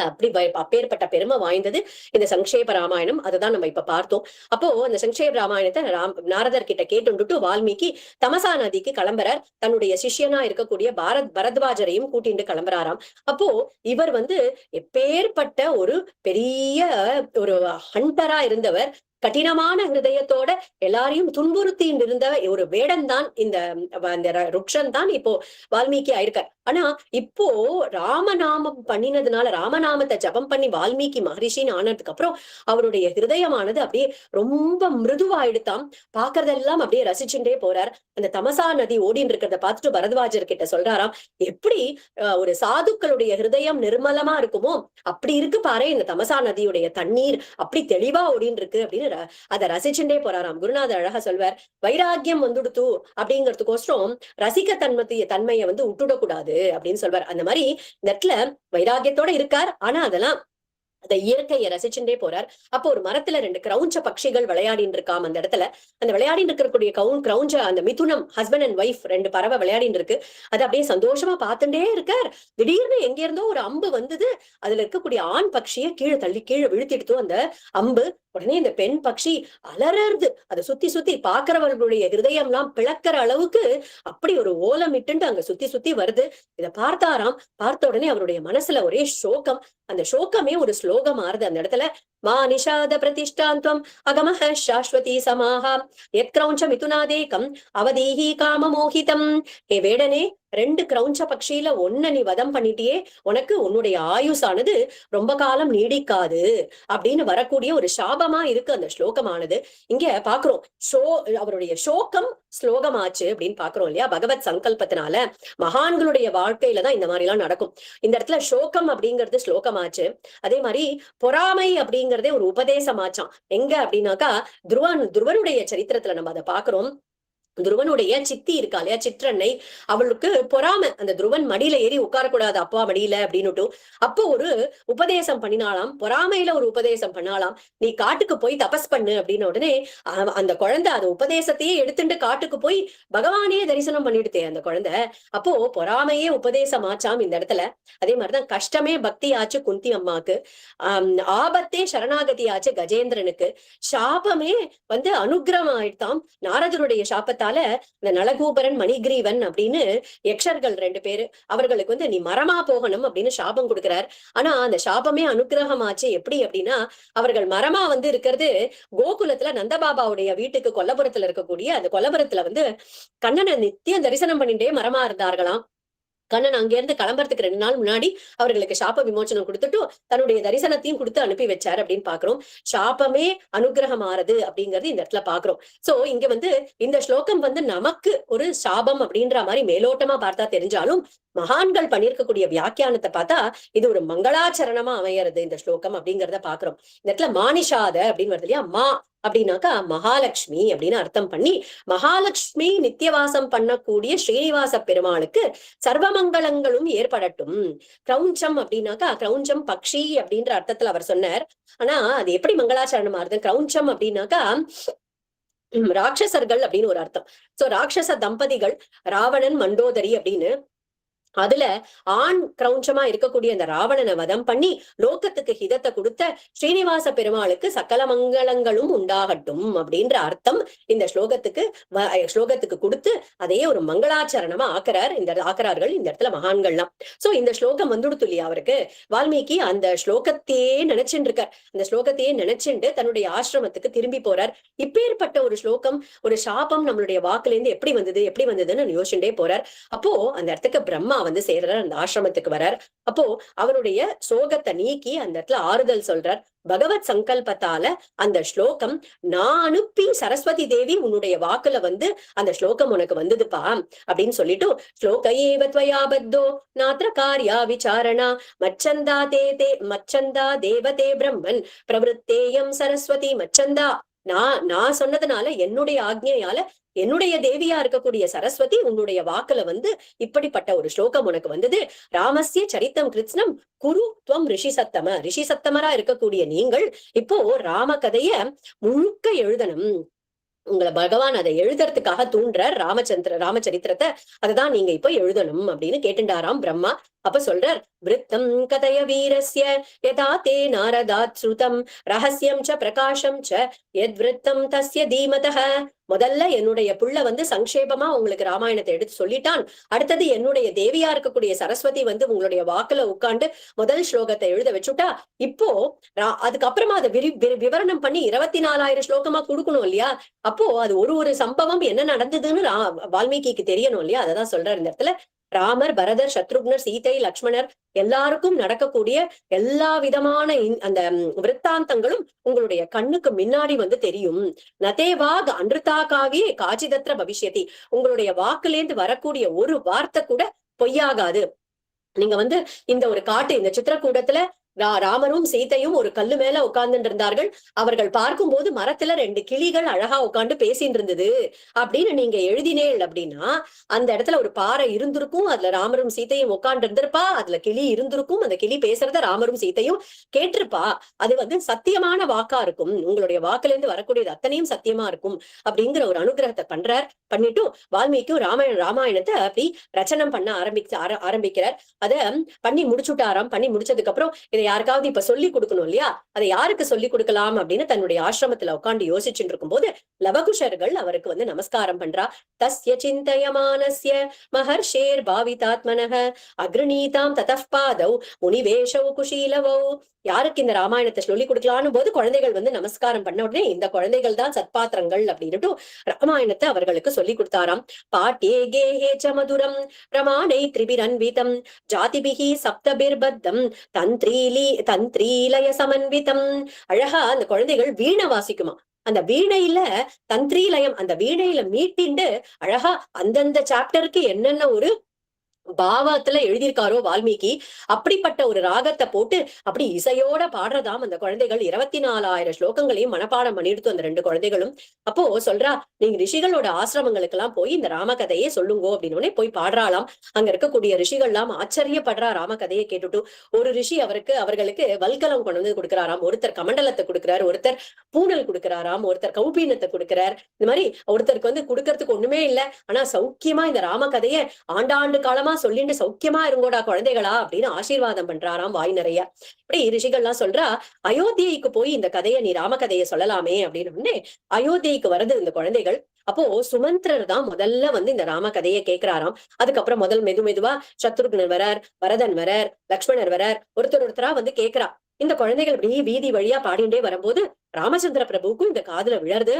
அப்பேற்பட்ட பெருமை வாய்ந்தது இந்த சங்கேப ராமாயணம். அதுதான் நம்ம இப்ப பார்த்தோம். அப்போ அந்த சங்கேப ராமாயணத்தை நாரதர் கிட்ட கேட்டுட்டு வால்மீகி தமசா நதிக்கு கிளம்புறார். தன்னுடைய சிஷ்யனா இருக்கக்கூடிய பரத்வாஜரையும் கூட்டிட்டு கிளம்புறாராம். அப்போ இவர் எப்பேற்பட்ட ஒரு பெரிய ஒரு ஹண்டரா இருந்தவர், கடினமான ஹிருதயத்தோட எல்லாரையும் துன்புறுத்தி இருந்த ஒரு வேடன் தான் இந்த ருக்ஷன் தான் இப்போ வால்மீகி ஆயிருக்கார். ஆனா இப்போ ராமநாமம் பண்ணினதுனால, ராமநாமத்தை ஜபம் பண்ணி வால்மீகி மகரிஷின்னு ஆனதுக்கு அப்புறம் அவருடைய ஹிருதயமானது அப்படியே ரொம்ப மிருதுவாயிடுத்தாம். பாக்குறதெல்லாம் அப்படியே ரசிச்சுட்டே போறார். அந்த தமசா நதி ஓடின்னு இருக்கிறத பார்த்துட்டு பரத்வாஜர் கிட்ட சொல்றாராம், எப்படி ஒரு சாதுக்களுடைய ஹிருதயம் நிர்மலமா இருக்குமோ அப்படி இருக்கு பாரு இந்த தமசா நதியுடைய தண்ணீர், அப்படி தெளிவா ஓடின்னு இருக்கு அப்படின்னு அதை ரசிச்சுட்டே போறாராம். குருநாதர் அழகா சொல்வார், வைராக்கியம் வந்துடுத்து அப்படிங்கிறதுக்கோசரம் ரசிக்க தன்மையை விட்டுடக்கூடாது அப்படின்னு சொல்வார். அந்த மாதிரி இந்த இடத்துல வைராக்கியத்தோட இருக்கார். ஆனா அதெல்லாம் அந்த இயற்கையை ரசிச்சுட்டே போறார். அப்போ ஒரு மரத்துல 2 கிரௌஞ்ச பட்சிகள் விளையாடின்னு இருக்காம். அந்த இடத்துல அந்த விளையாடின்னு இருக்கக்கூடிய கிரௌஞ்ச அந்த மிதுனம் ஹஸ்பண்ட் அண்ட் ஒய்ஃப் 2 பறவை விளையாடின்னு இருக்கு. அது அப்படியே சந்தோஷமா பார்த்துட்டே இருக்கார். திடீர்னு எங்க இருந்தோ ஒரு அம்பு வந்தது. அதுல இருக்கக்கூடிய ஆண் பட்சியை கீழே விழுத்திடுத்தோ அந்த அம்பு. உடனே இந்த பெண் பட்சி அலறது. அதை சுத்தி சுத்தி பாக்குறவர்களுடைய ஹிருதயம் எல்லாம் பிளக்கிற அளவுக்கு அப்படி ஒரு ஓலம் இட்டு அங்க சுத்தி சுத்தி வருது. இதை பார்த்தாராம். பார்த்த உடனே அவருடைய மனசுல ஒரே சோகம். அந்த சோகமே ஒரு ஸ்லோகம் ஆறுது அந்த இடத்துல. மா நிஷாத பிரதிஷ்டாந்தம் அகமஹ சாஸ்வதி சமாஹா எத்கிரௌஞ்ச மிதுனாதேகம் அவதீஹி காம மோகிதம். ஏ வேடனே, 2 கிரௌஞ்ச பட்சியில ஒன்ன நீ வதம் பண்ணிட்டியே, உனக்கு உன்னுடைய ஆயுசானது ரொம்ப காலம் நீடிக்காது அப்படின்னு வரக்கூடிய ஒரு சாபமா இருக்கு அந்த ஸ்லோகமானது. இங்க பாக்குறோம் அவருடைய சோகம் ஸ்லோகமாச்சு அப்படின்னு பாக்குறோம் இல்லையா. பகவத் சங்கல்பத்தினால மகான்களுடைய வாழ்க்கையில தான் இந்த மாதிரி எல்லாம் நடக்கும். இந்த இடத்துல சோகம் அப்படிங்கிறது ஸ்லோகமாச்சு. அதே மாதிரி பொறாமை அப்படிங்கறதே ஒரு உபதேசமாச்சான். எங்க அப்படின்னாக்கா துருவனுடைய சரித்திரத்துல நம்ம அதை பாக்குறோம். துருவனுடைய சித்தி இருக்கா இல்லையா, சிற்றன்னை, அவளுக்கு பொறாம. அந்த துருவன் மடியில ஏறி உட்காரக்கூடாது அப்பா மடியில அப்படின்னுட்டு அப்போ ஒரு உபதேசம் பண்ணினாலாம். பொறாமையில ஒரு உபதேசம் பண்ணாலாம், நீ காட்டுக்கு போய் தபஸ் பண்ணு அப்படின்னு. உடனே அந்த குழந்தை அது உபதேசத்தையே எடுத்துட்டு காட்டுக்கு போய் பகவானே தரிசனம் பண்ணிடுதே அந்த குழந்தை. அப்போ பொறாமையே உபதேசம் ஆச்சாம் இந்த இடத்துல. அதே மாதிரிதான் கஷ்டமே பக்தி ஆச்சு குந்தி அம்மாக்கு, ஆபத்தே சரணாகதி ஆச்சு கஜேந்திரனுக்கு, சாபமே அனுகிரகம் ஆயிட்டாம் நாரதருடைய சாபத்தால. இந்த நலகூபரன் மணிகிரீவன் அப்படின்னு யக்ஷர்கள் 2 பேரு, அவர்களுக்கு நீ மரமா போகணும் அப்படின்னு சாபம் கொடுக்கிறார். ஆனா அந்த சாபமே அனுகிரகமாச்சு. எப்படி அப்படின்னா, அவர்கள் மரமா இருக்கிறது கோகுலத்துல நந்தபாபாவுடைய வீட்டுக்கு கொல்லபுரத்துல இருக்கக்கூடிய அந்த கொல்லபுரத்துல கண்ணனை நித்தியம் தரிசனம் பண்ணிட்டே மரமா இருந்தார்களாம். கண்ணன் அங்க இருந்து கிளம்புறதுக்கு 2 நாள் முன்னாடி அவர்களுக்கு சாப விமோச்சனம் கொடுத்துட்டு தன்னுடைய தரிசனத்தையும் கொடுத்து அனுப்பி வச்சாரு அப்படின்னு பாக்குறோம். சாபமே அனுகிரகம் ஆறுது அப்படிங்கிறது இந்த இடத்துல பாக்குறோம். சோ இங்க இந்த ஸ்லோகம் நமக்கு ஒரு சாபம் அப்படின்ற மாதிரி மேலோட்டமா பார்த்தா தெரிஞ்சாலும் மகான்கள் பண்ணிருக்கக்கூடிய வியாக்கியானத்தை பார்த்தா இது ஒரு மங்களாச்சரணமா அமையறது இந்த ஸ்லோகம் அப்படிங்கிறத பாக்குறோம். இந்த இடத்துல மானிஷாத அப்படின்னு வருது இல்லையா, மா அப்படின்னாக்கா மகாலட்சுமி அப்படின்னு அர்த்தம் பண்ணி, மகாலட்சுமி நித்தியவாசம் பண்ணக்கூடிய ஸ்ரீனிவாச பெருமாளுக்கு சர்வமங்கலங்களும் ஏற்படட்டும். கிரௌஞ்சம் அப்படின்னாக்கா, கிரௌஞ்சம் பக்ஷி அப்படின்ற அர்த்தத்துல அவர் சொன்னார். ஆனா அது எப்படி மங்களாச்சரணமா இருது? கிரௌஞ்சம் அப்படின்னாக்கா ராட்சசர்கள் அப்படின்னு ஒரு அர்த்தம். சோ ராட்சச தம்பதிகள் ராவணன் மண்டோதரி அப்படின்னு, அதுல ஆண் கிரௌஞ்சமா இருக்கக்கூடிய அந்த ராவணனை வதம் பண்ணி லோகத்துக்கு ஹிதத்தை கொடுத்த ஸ்ரீனிவாச பெருமாளுக்கு சகல மங்களங்களும் உண்டாகட்டும் அப்படின்ற அர்த்தம் இந்த ஸ்லோகத்துக்கு கொடுத்து அதையே ஒரு மங்களாச்சரணமா ஆக்குறார்கள் இந்த இடத்துல மகான்கள்லாம். சோ இந்த ஸ்லோகம் வந்துடுத்து இல்லையா அவருக்கு, வால்மீகி அந்த ஸ்லோகத்தையே நினைச்சுட்டு இருக்கார். அந்த ஸ்லோகத்தையே நினைச்சுட்டு தன்னுடைய ஆசிரமத்துக்கு திரும்பி போறார். இப்பேற்பட்ட ஒரு ஸ்லோகம், ஒரு சாபம் நம்மளுடைய வாக்குல இருந்து எப்படி வந்ததுன்னு யோசிச்சுட்டே போறார். அப்போ அந்த இடத்துக்கு பிரம்மா வந்து சேர்றார், அந்த ஆசிரமத்துக்கு வரார். அப்போ அவருடைய சோகத்தை நீக்கி அந்த இடத்துல ஆறுதல் சொல்றார். பகவத் சங்கல்பத்தால அந்த ஸ்லோகம் நான் அனுப்பி சரஸ்வதி தேவி உன்னுடைய வாக்குல வந்து அந்த ஸ்லோகம் உனக்கு வந்ததுப்பா அப்படின்னு சொல்லிட்டு, ஸ்லோக ஏவ த்வயா பத்தோ நாத்ர கார்யா விசாரணா மச்சந்தா தேவதே பிரம்மன் பிரவருத்தேயம் சரஸ்வதி மச்சந்தா. நான் சொன்னதுனால, என்னுடைய ஆக்ஞையால என்னுடைய தேவியா இருக்கக்கூடிய சரஸ்வதி உன்னுடைய வாக்குல வந்து இப்படிப்பட்ட ஒரு ஸ்லோகம் உனக்கு வந்தது. ராமஸ்ய சரித்தம் கிருத்னம் குரு துவம் ரிஷி சத்தமரா இருக்கக்கூடிய நீங்கள் இப்போ ராம கதைய முழுக்க எழுதணும். உங்களை பகவான் அதை எழுதுறதுக்காக தூண்டுறார். ராமச்சரித்திரத்தை அதுதான் நீங்க இப்போ எழுதணும் அப்படின்னு கேட்டுண்டாராம் பிரம்மா. அப்ப சொல்றார், விருத்தம் கதய வீரஸ்ய யதா தே நாரதாத் ஸ்ருதம் ரகசியம் ச பிரகாசம் ச யத் விருத்தம் தஸ்ய தீமதஹ. முதல்ல என்னுடைய புள்ள வந்து சங்கேபமா உங்களுக்கு ராமாயணத்தை எடுத்து சொல்லிட்டான். அடுத்தது என்னுடைய தேவியா இருக்கக்கூடிய சரஸ்வதி வந்து உங்களுடைய வாக்குல உட்கார்ந்து முதல் ஸ்லோகத்தை எழுத வச்சுட்டா. இப்போ அதுக்கப்புறமா அதை விவரணம் பண்ணி 24,000 ஸ்லோகமா கொடுக்கணும் இல்லையா. அப்போ அது ஒரு சம்பவம் என்ன நடந்ததுன்னு வால்மீகிக்கு தெரியணும் இல்லையா. அததான் சொல்றாரு இந்த இடத்துல. ராமர், பரதர், சத்ருக்னர், சீதை, லக்ஷ்மணர் எல்லாருக்கும் நடக்கக்கூடிய எல்லா விதமான அந்த விற்த்தாந்தங்களும் உங்களுடைய கண்ணுக்கு முன்னாடி வந்து தெரியும். நதேவாக் அன்றுதாகாவே காஜிதத்ர பவிஷ்யதி. உங்களுடைய வாக்குலேந்து வரக்கூடிய ஒரு வார்த்தை கூட பொய்யாகாது. நீங்க வந்து இந்த ஒரு இந்த சித்திரக்கூடத்துல ராமரும் சீதையும் ஒரு கல்லு மேல உட்கார்ந்துட்டு இருந்தார்கள். அவர்கள் பார்க்கும்போது மரத்துல 2 கிளிகள் அழகா உட்காந்து பேசிட்டு இருந்தது அப்படின்னு நீங்க எழுதினேள் அப்படின்னா, அந்த இடத்துல ஒரு பாறை இருந்திருக்கும், அதுல ராமரும் சீதையும் உட்கார்ந்து இருந்திருப்பா, அதுல கிளி இருந்திருக்கும், அந்த கிளி பேசுறத ராமரும் சீதையும் கேட்டிருப்பா. அது வந்து சத்தியமான வாக்கா இருக்கும். உங்களுடைய வாக்குல இருந்து வரக்கூடியது அத்தனையும் சத்தியமா இருக்கும் அப்படிங்கிற ஒரு அனுகிரகத்தை பண்ணிட்டு வால்மீகியும் ராமாயணத்தை அப்படி ரச்சனம் பண்ண ஆரம்பிக்கிறார். அத பண்ணி முடிச்சுட்டாராம். பண்ணி முடிச்சதுக்கு அப்புறம் இதை யாருக்காவது இப்ப சொல்லி கொடுக்கணும் இல்லையா. அதை யாருக்கு சொல்லி கொடுக்கலாம் அப்படின்னு தன்னுடைய ஆசிரமத்துல உட்காந்து யோசிச்சுட்டு இருக்கும் போது லவகுஷர்கள் அவருக்கு வந்து நமஸ்காரம் பண்றா. தஸ்ய சிந்தயமானஸ்ய மஹர்ஷேர் பாவிதாத்மனஹ அக்ரணீதாம் ததஃ பாதௌ முனிவேஷௌ குஷீலவௌ. யாருக்கு இந்த ராமாயணத்தை சொல்லி கொடுக்கலான்னு போது குழந்தைகள் வந்து நமஸ்காரம் பண்ண உடனே இந்த குழந்தைகள் தான் சத்பாத்திரங்கள் அப்படின்னுட்டு ராமாயணத்தை அவர்களுக்கு சொல்லி கொடுத்தாராம். பாட்டே கேஹே ச மதுரம் பிரமாணை திரிபிரன்விதம் ஜாதிபிகி சப்தபிர்பத்தம் தந்திரீலய சமன்விதம். அழகா அந்த குழந்தைகள் வீணை வாசிக்குமா. அந்த வீணையில தந்திரீலயம், அந்த வீணையில மீட்டிண்டு அழகா அந்தந்த சாப்டருக்கு என்னென்ன ஒரு பாவத்துல எழுதியிருக்காரோ வால்மீகி, அப்படிப்பட்ட ஒரு ராகத்தை போட்டு அப்படி இசையோட பாடுறதாம் அந்த குழந்தைகள். 24,000 ஸ்லோகங்களையும் மனப்பாடம் பண்ணிடுத்து அந்த 2 குழந்தைகளும். அப்போ சொல்றா, நீங்க ரிஷிகளோட ஆசிரமங்களுக்கு எல்லாம் போய் இந்த ராமகதையே சொல்லுங்கோ அப்படின்னு போய் பாடுறாளாம். அங்க இருக்கக்கூடிய ரிஷிகள் எல்லாம் ஆச்சரியப்படுறா ராமகதையை கேட்டுட்டு. ஒரு ரிஷி அவர்களுக்கு வல்கலம் கொண்டு வந்து கொடுக்கிறாராம். ஒருத்தர் கமண்டலத்தை கொடுக்கிறார், ஒருத்தர் பூனல் கொடுக்கிறாராம், ஒருத்தர் கௌபீனத்தை கொடுக்கிறார். இந்த மாதிரி ஒருத்தருக்கு வந்து கொடுக்கறதுக்கு ஒண்ணுமே இல்லை, ஆனா சௌக்கியமா இந்த ராமகதையை ஆண்டாண்டு காலமா சொல்லிட்டு சௌக்கியமா இருங்கோடா குழந்தைகளா அப்படின்னு ஆசீர்வாதம் பண்றாராம் வாய் நிறைய. இப்படி ரிஷிகள்லாம் சொல்றா, அயோத்தியைக்கு போய் இந்த கதையை நீ ராமகதையை சொல்லலாமே அப்படின்னு அயோத்தியைக்கு வருது இந்த குழந்தைகள். அப்போ சுமந்திரர் தான் முதல்ல வந்து இந்த ராம கதையை கேட்கிறாராம். அதுக்கப்புறம் மெதுவா சத்ருக்னர் வரார், பரதன் வரார், லக்ஷ்மணர் வரார், ஒருத்தரா வந்து கேட்கிறா. இந்த குழந்தைகள் அப்படியே வீதி வழியா பாடிண்டே வரும்போது ராமச்சந்திர பிரபுக்கும் இந்த காதுல விழருது.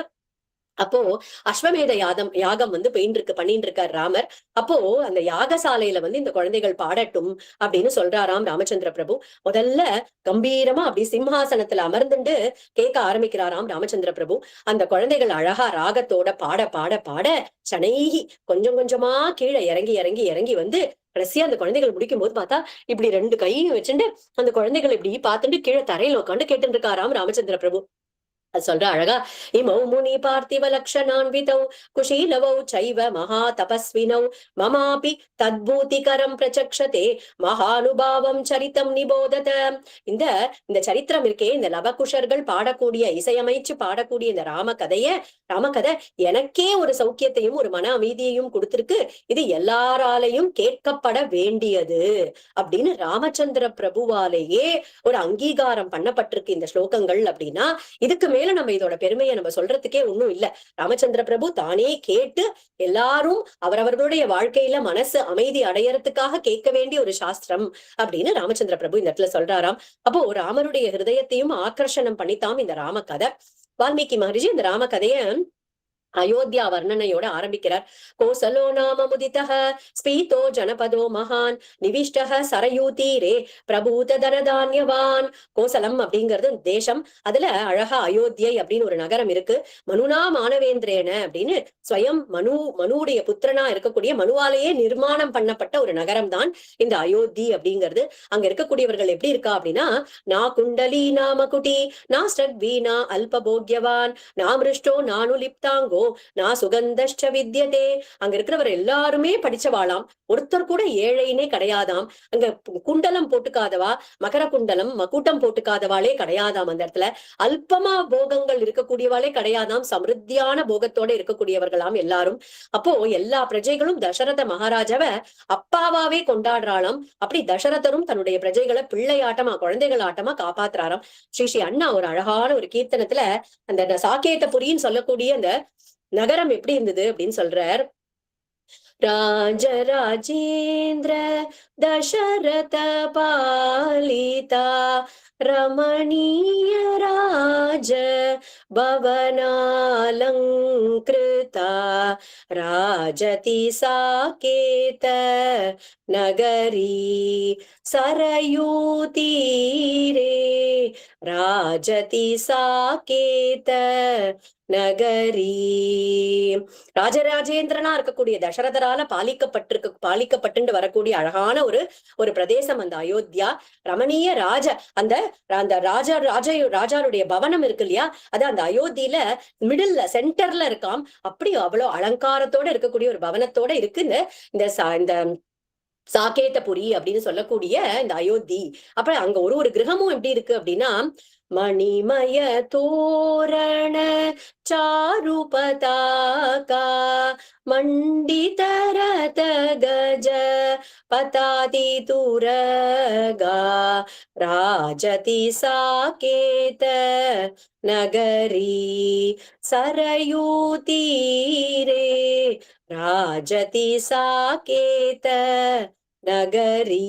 அப்போ அஸ்வமேத யாகம் வந்து பண்ணிட்டு இருக்கார் ராமர். அப்போ அந்த யாகசாலையில வந்து இந்த குழந்தைகள் பாடட்டும் அப்படின்னு சொல்றாராம் ராமச்சந்திர பிரபு. முதல்ல கம்பீரமா அப்படி சிம்ஹாசனத்துல அமர்ந்துட்டு கேட்க ஆரம்பிக்கிறாராம் ராமச்சந்திர பிரபு. அந்த குழந்தைகள் அழகா ராகத்தோட பாட பாட பாட சனைகி கொஞ்சம் கொஞ்சமா கீழே இறங்கி வந்து கடைசியா அந்த குழந்தைகள் முடிக்கும் போது பார்த்தா இப்படி 2 கையும் வச்சுட்டு அந்த குழந்தைகள் இப்படி பார்த்துட்டு கீழே தரையில உட்காந்து கேட்டு இருக்காராம் ராமச்சந்திர பிரபு. அது சொல்ற அழகா, இமௌ முனி பார்த்திவ லக்ஷணான்விதௌ குஷீலவௌ சைவ மகா தபஸ்வினௌ மமாபி தத்பூதிகரம் பிரச்சக்ஷதே மகானுபாவம் சரிதம் நிபோதத. இந்த இந்த சரித்திரம் இருக்கே, இந்த லவகுஷர்கள் பாடக்கூடிய, இசையமைச்சு பாடக்கூடிய இந்த ராமகதை எனக்கே ஒரு சௌக்கியத்தையும் ஒரு மன அமைதியையும் கொடுத்திருக்கு. இது எல்லாராலையும் கேட்கப்பட வேண்டியது அப்படின்னு ராமச்சந்திர பிரபுவாலேயே ஒரு அங்கீகாரம் பண்ணப்பட்டிருக்கு இந்த ஸ்லோகங்கள். அப்படின்னா இதுக்கு மேல நம்ம இதோட பெருமையை நம்ம சொல்றதுக்கே ஒண்ணும் இல்ல. ராமச்சந்திர பிரபு தானே கேட்டு எல்லாரும் அவரவர்களுடைய வாழ்க்கையில மனசு அமைதி அடையறதுக்காக கேட்க வேண்டிய ஒரு சாஸ்திரம் அப்படின்னு ராமச்சந்திர பிரபு இந்த இடத்துல சொல்றாராம். அப்போ ராமருடைய ஹிருதயத்தையும் ஆக்கர்ஷணம் பண்ணித்தாம் இந்த ராமகதை. வால்மீகி மகரிஷி இந்த ராமகதைய அயோத்தியா வர்ணனையோட ஆரம்பிக்கிறார். கோசலோ நாம முதிதஹ ஸ்பீதோ ஜனபதோ மகான் நிவிஷ்டஹ சரயூ தீரே பிரபூத தனதான்யவான். கோசலம் அப்படிங்கிறது தேசம். அதுல அழகா அயோத்தியை அப்படின்னு ஒரு நகரம் இருக்கு. மனுனா மானவேந்திரேன அப்படின்னு ஸ்வயம் மனுவுடைய புத்திரனா இருக்கக்கூடிய மனுவாலேயே நிர்மாணம் பண்ணப்பட்ட ஒரு நகரம் தான் இந்த அயோத்தி அப்படிங்கிறது. அங்க இருக்கக்கூடியவர்கள் எப்படி இருக்கா அப்படின்னா, நா குண்டலி நாம குட்டி நா ஸ்ரக்வி நா அல்பபோக்யவான் நா மிருஷ்டோ நானுலிப்தாங்கோ நான் சுகந்தஷ்ட வித்யதே. அங்க இருக்கிறவர் எல்லாருமே படிச்சவாளாம், ஒருத்தர் கூட ஏழைனே கிடையாதாம். அங்க குண்டலம் போட்டுக்காதவா, மகர குண்டலம் மகுட்டம் போட்டுக்காதவாளே கிடையாதாம். அந்த இடத்துல அல்பமா போகங்கள் இருக்கக்கூடியவாளே கிடையாதாம். சமிருத்தியான போகத்தோட இருக்கக்கூடியவர்களாம் எல்லாரும். அப்போ எல்லா பிரஜைகளும் தசரத மகாராஜாவை அப்பாவாவே கொண்டாடுறாளாம். அப்படி தசரதரும் தன்னுடைய பிரஜைகளை பிள்ளையாட்டமா குழந்தைகள் ஆட்டமா காப்பாத்துறாராம். ஸ்ரீ அண்ணா ஒரு அழகான ஒரு கீர்த்தனத்துல அந்த சாகேதபுரின்னு சொல்லக்கூடிய அந்த நகரம் எப்படி இருந்தது அப்படின்னு சொல்றார். ராஜராஜேந்திர தசரத பாலிதா ரமணீய ராஜ பவனாலங்கிருதா ராஜதி சாகேத நகரி சரயூ தீரே ராஜதி சாகேத நகரி. ராஜராஜேந்திரனா இருக்கக்கூடிய தசரதரால பாலிக்கப்பட்டு வரக்கூடிய அழகான ஒரு பிரதேசம் அந்த அயோத்தியா. ரமணீய அந்த ராஜாருடைய பவனம் இருக்கு இல்லையா, அது அந்த அயோத்தியில மிடில்ல சென்டர்ல இருக்காம். அப்படி அவ்வளவு அலங்காரத்தோட இருக்கக்கூடிய ஒரு பவனத்தோட இருக்கு இந்த சாகேதபுரி அப்படின்னு சொல்லக்கூடிய இந்த அயோத்தி. அப்ப அங்க ஒரு கிரகமும் எப்படி இருக்கு அப்படின்னா, மணிமய தோரண சாருபதாகா மண்டிதரத கஜ பதாதி துரகா ராஜதி சாகேத நகரி சரயூ தீரே ராஜதி சாகேத நகரி.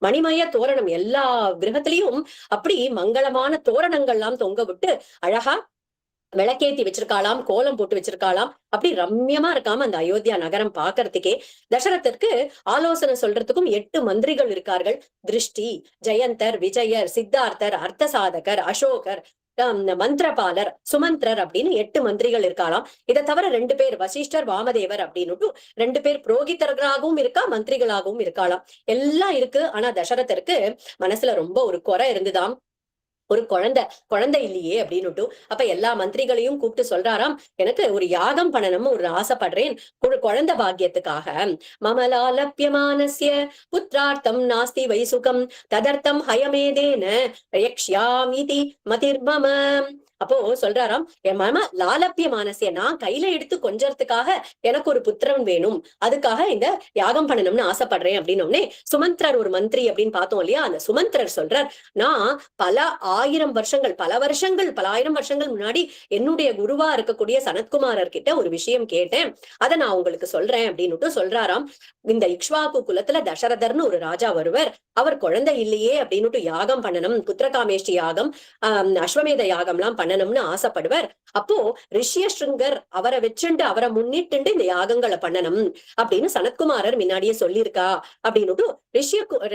மணிமய தோரணம், எல்லா கிரகத்திலையும் அப்படி மங்களமான தோரணங்கள்லாம் தொங்க விட்டு அழகா விளக்கேத்தி வச்சிருக்காளாம், கோலம் போட்டு வச்சிருக்காளாம். அப்படி ரம்யமா இருக்காம அந்த அயோத்தியா நகரம் பாக்குறதுக்கே. தசரதற்கு ஆலோசனை சொல்றதுக்கும் 8 மந்திரிகள் இருக்கார்கள். திருஷ்டி, ஜெயந்தர், விஜயர், சித்தார்த்தர், அர்த்தசாதகர், அசோகர், மந்திரபாலர், சுமந்திரர் அப்படின்னு 8 மந்திரிகள் இருக்காளாம். இதை தவிர 2 பேர் வசிஷ்டர், வாமதேவர் அப்படின்னு 2 பேர் புரோகிதர்களாகவும் இருக்கா, மந்திரிகளாகவும் இருக்காளாம். எல்லாம் இருக்கு. ஆனா தசரதருக்கு மனசுல ரொம்ப ஒரு குறை இருந்துதாம். ஒரு குழந்தை இல்லையே அப்படின்னுட்டு. அப்ப எல்லா மந்திரிகளையும் கூப்பிட்டு சொல்றாராம், எனக்கு ஒரு யாகம் பண்ணணும்னு ஒரு ஆசைப்படுறேன், ஒரு குழந்தை பாக்கியத்துக்காக. மமலாலப்யமானஸ்ய புத்திரார்த்தம் நாஸ்தி வைசுகம் ததர்த்தம் ஹயமேதேன யக்ஷ்யாமிதி மதிர்மம. அப்போ சொல்றாராம், என் மம லாலப்பிய மானசிய, நான் கையில எடுத்து கொஞ்சறதுக்காக எனக்கு ஒரு புத்திரன் வேணும், அதுக்காக இந்த யாகம் பண்ணணும்னு ஆசைப்படுறேன் அப்படின்னோடனே சுமந்திரர் ஒரு மந்திரி அப்படின்னு பார்த்தோம் இல்லையா, அந்த சுமந்திரர் சொல்றார், நான் பல ஆயிரம் வருஷங்கள் பல ஆயிரம் வருஷங்கள் முன்னாடி என்னுடைய குருவா இருக்கக்கூடிய சனத்குமாரர் கிட்ட ஒரு விஷயம் கேட்டேன், அதை நான் உங்களுக்கு சொல்றேன் அப்படின்னு சொல்றாராம். இந்த இக்ஷ்வாகு குலத்துல தசரதர்னு ஒரு ராஜா வருவர், அவர் குழந்தை இல்லையே அப்படின்னு யாகம் பண்ணணும், புத்திரகாமேஷ்டி யாகம், அஸ்வமேத யாகம்லாம் பண்ணணும்னு ஆசைப்படுவர். அப்போ ரிஷியஸ்ருங்கர் அவரை வச்சுண்டு அவரை முன்னிட்டு இந்த யாகங்களை பண்ணணும் அப்படின்னு சனத்குமாரர் முன்னாடியே சொல்லியிருக்கா அப்படின்னு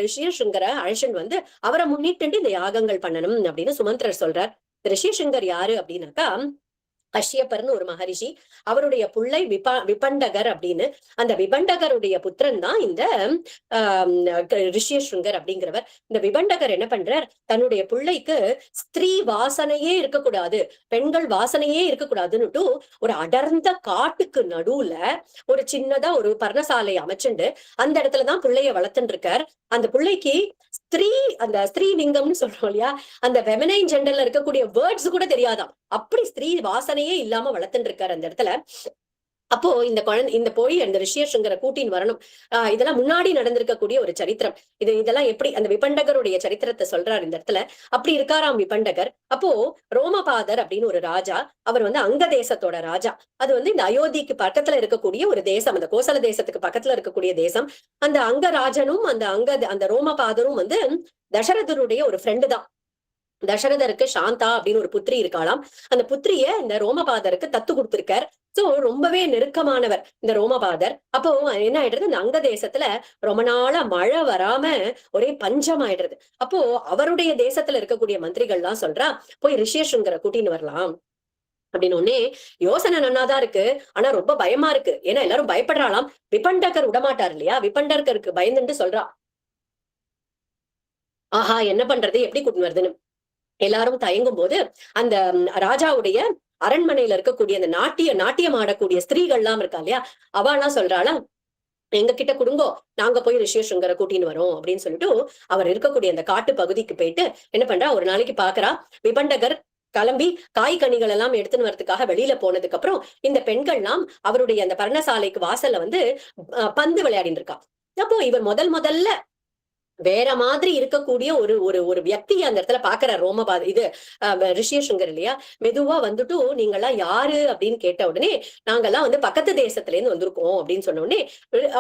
ரிஷியஸ்ருங்கரை அழைச்சிட்டு வந்து அவரை முன்னிட்டு இந்த யாகங்கள் பண்ணணும் அப்படின்னு சுமந்திரர் சொல்றார். ரிஷியஸ்ருங்கர் யாரு அப்படின்னாக்கா, கஷ்யப்பர்னு ஒரு மகரிஷி, அவருடைய புள்ளை விபண்டகர் அப்படின்னு. அந்த விபண்டகருடைய புத்திரன் தான் இந்த ரிஷ்யசுங்கர் அப்படிங்கிறவர். இந்த விபண்டகர் என்ன பண்றார், தன்னுடைய பிள்ளைக்கு ஸ்திரீ வாசனையே இருக்கக்கூடாது, பெண்கள் வாசனையே இருக்கக்கூடாதுன்னுட்டு ஒரு அடர்ந்த காட்டுக்கு நடுவுல ஒரு சின்னதா ஒரு பர்ணசாலை அமைச்சுண்டு அந்த இடத்துலதான் பிள்ளைய வளர்த்துட்டு இருக்கார். அந்த பிள்ளைக்கு ஸ்திரீ, அந்த ஸ்திரீ லிங்கம்னு சொல்றோம் இல்லையா, அந்த ஃபெமினைன் ஜெண்டர்ல இருக்கக்கூடிய வேர்ட்ஸ் கூட தெரியாதாம். அப்படி ஸ்திரீ வாசனையே இல்லாம வளர்த்துட்டு இருக்காரு அந்த இடத்துல. அப்போ இந்த போய் அந்த ரிஷியசுங்கரை கூட்டின்னு வரணும். இதெல்லாம் முன்னாடி நடந்திருக்கக்கூடிய ஒரு சரித்திரம். இதெல்லாம் எப்படி அந்த விபண்டகருடைய சரித்திரத்தை சொல்றாரு இந்த இடத்துல. அப்படி இருக்காராம் விபண்டகர். அப்போ ரோமபாதர் அப்படின்னு ஒரு ராஜா, அவர் அங்க தேசத்தோட ராஜா. அது இந்த அயோத்திக்கு பக்கத்துல இருக்கக்கூடிய ஒரு தேசம், அந்த கோசல தேசத்துக்கு பக்கத்துல இருக்கக்கூடிய தேசம். அந்த அங்கராஜனும் அந்த ரோமபாதரும் தசரதருடைய ஒரு ஃப்ரெண்டு தான். தசரதருக்கு சாந்தா அப்படின்னு ஒரு புத்திரி இருக்காளாம். அந்த புத்திரிய இந்த ரோமபாதருக்கு தத்து கொடுத்திருக்கார். சோ ரொம்பவே நெருக்கமானவர் இந்த ரோமபாதர். அப்போ என்ன ஆயிடுறது, இந்த அங்க தேசத்துல ரொம்ப நாளா மழை வராம ஒரே பஞ்சம் ஆயிடுறது. அப்போ அவருடைய தேசத்துல இருக்கக்கூடிய மந்திரிகள் எல்லாம் சொல்றா, போய் ரிஷியசுங்கரை கூட்டின்னு வரலாம் அப்படின்னு. ஒன்னே யோசனை நன்னாதான் இருக்கு, ஆனா ரொம்ப பயமா இருக்கு. ஏன்னா எல்லாரும் பயப்படுறாளாம். விபண்டகர் விடமாட்டார் இல்லையா, விபண்டகருக்கு பயந்துட்டு சொல்றா, ஆஹா என்ன பண்றது, எப்படி கூட்டின்னு வருதுன்னு. எல்லாரும் தயங்கும் போது அந்த ராஜாவுடைய அரண்மனையில இருக்கக்கூடிய அந்த நாட்டியம் ஆடக்கூடிய ஸ்திரீகள் எல்லாம் இருக்கா இல்லையா, அவெல்லாம் சொல்றாளா, எங்க கிட்ட குடுங்கோ, நாங்க போய் ரிஷியசுங்கரை கூட்டின்னு வரோம் அப்படின்னு சொல்லிட்டு அவர் இருக்கக்கூடிய அந்த காட்டு பகுதிக்கு போயிட்டு என்ன பண்றா, ஒரு நாளைக்கு பாக்குறா, விபண்டகர் கிளம்பி காய்கனிகள் எல்லாம் எடுத்துன்னு வரதுக்காக வெளியில போனதுக்கு அப்புறம் இந்த பெண்கள்லாம் அவருடைய அந்த பர்ணசாலைக்கு வாசல்ல பந்து விளையாடிட்டு இருக்கா. அப்போ இவர் முதல்ல வேற மாதிரி இருக்கக்கூடிய ஒரு ஒரு ஒரு வியக்தியை அந்த இடத்துல பாக்குற ரிஷியசுங்கர் இல்லையா. மெதுவா நீங்கெல்லாம் யாரு அப்படின்னு கேட்ட உடனே, நாங்கெல்லாம் பக்கத்து தேசத்துல இருந்து வந்திருக்கோம் அப்படின்னு சொன்ன உடனே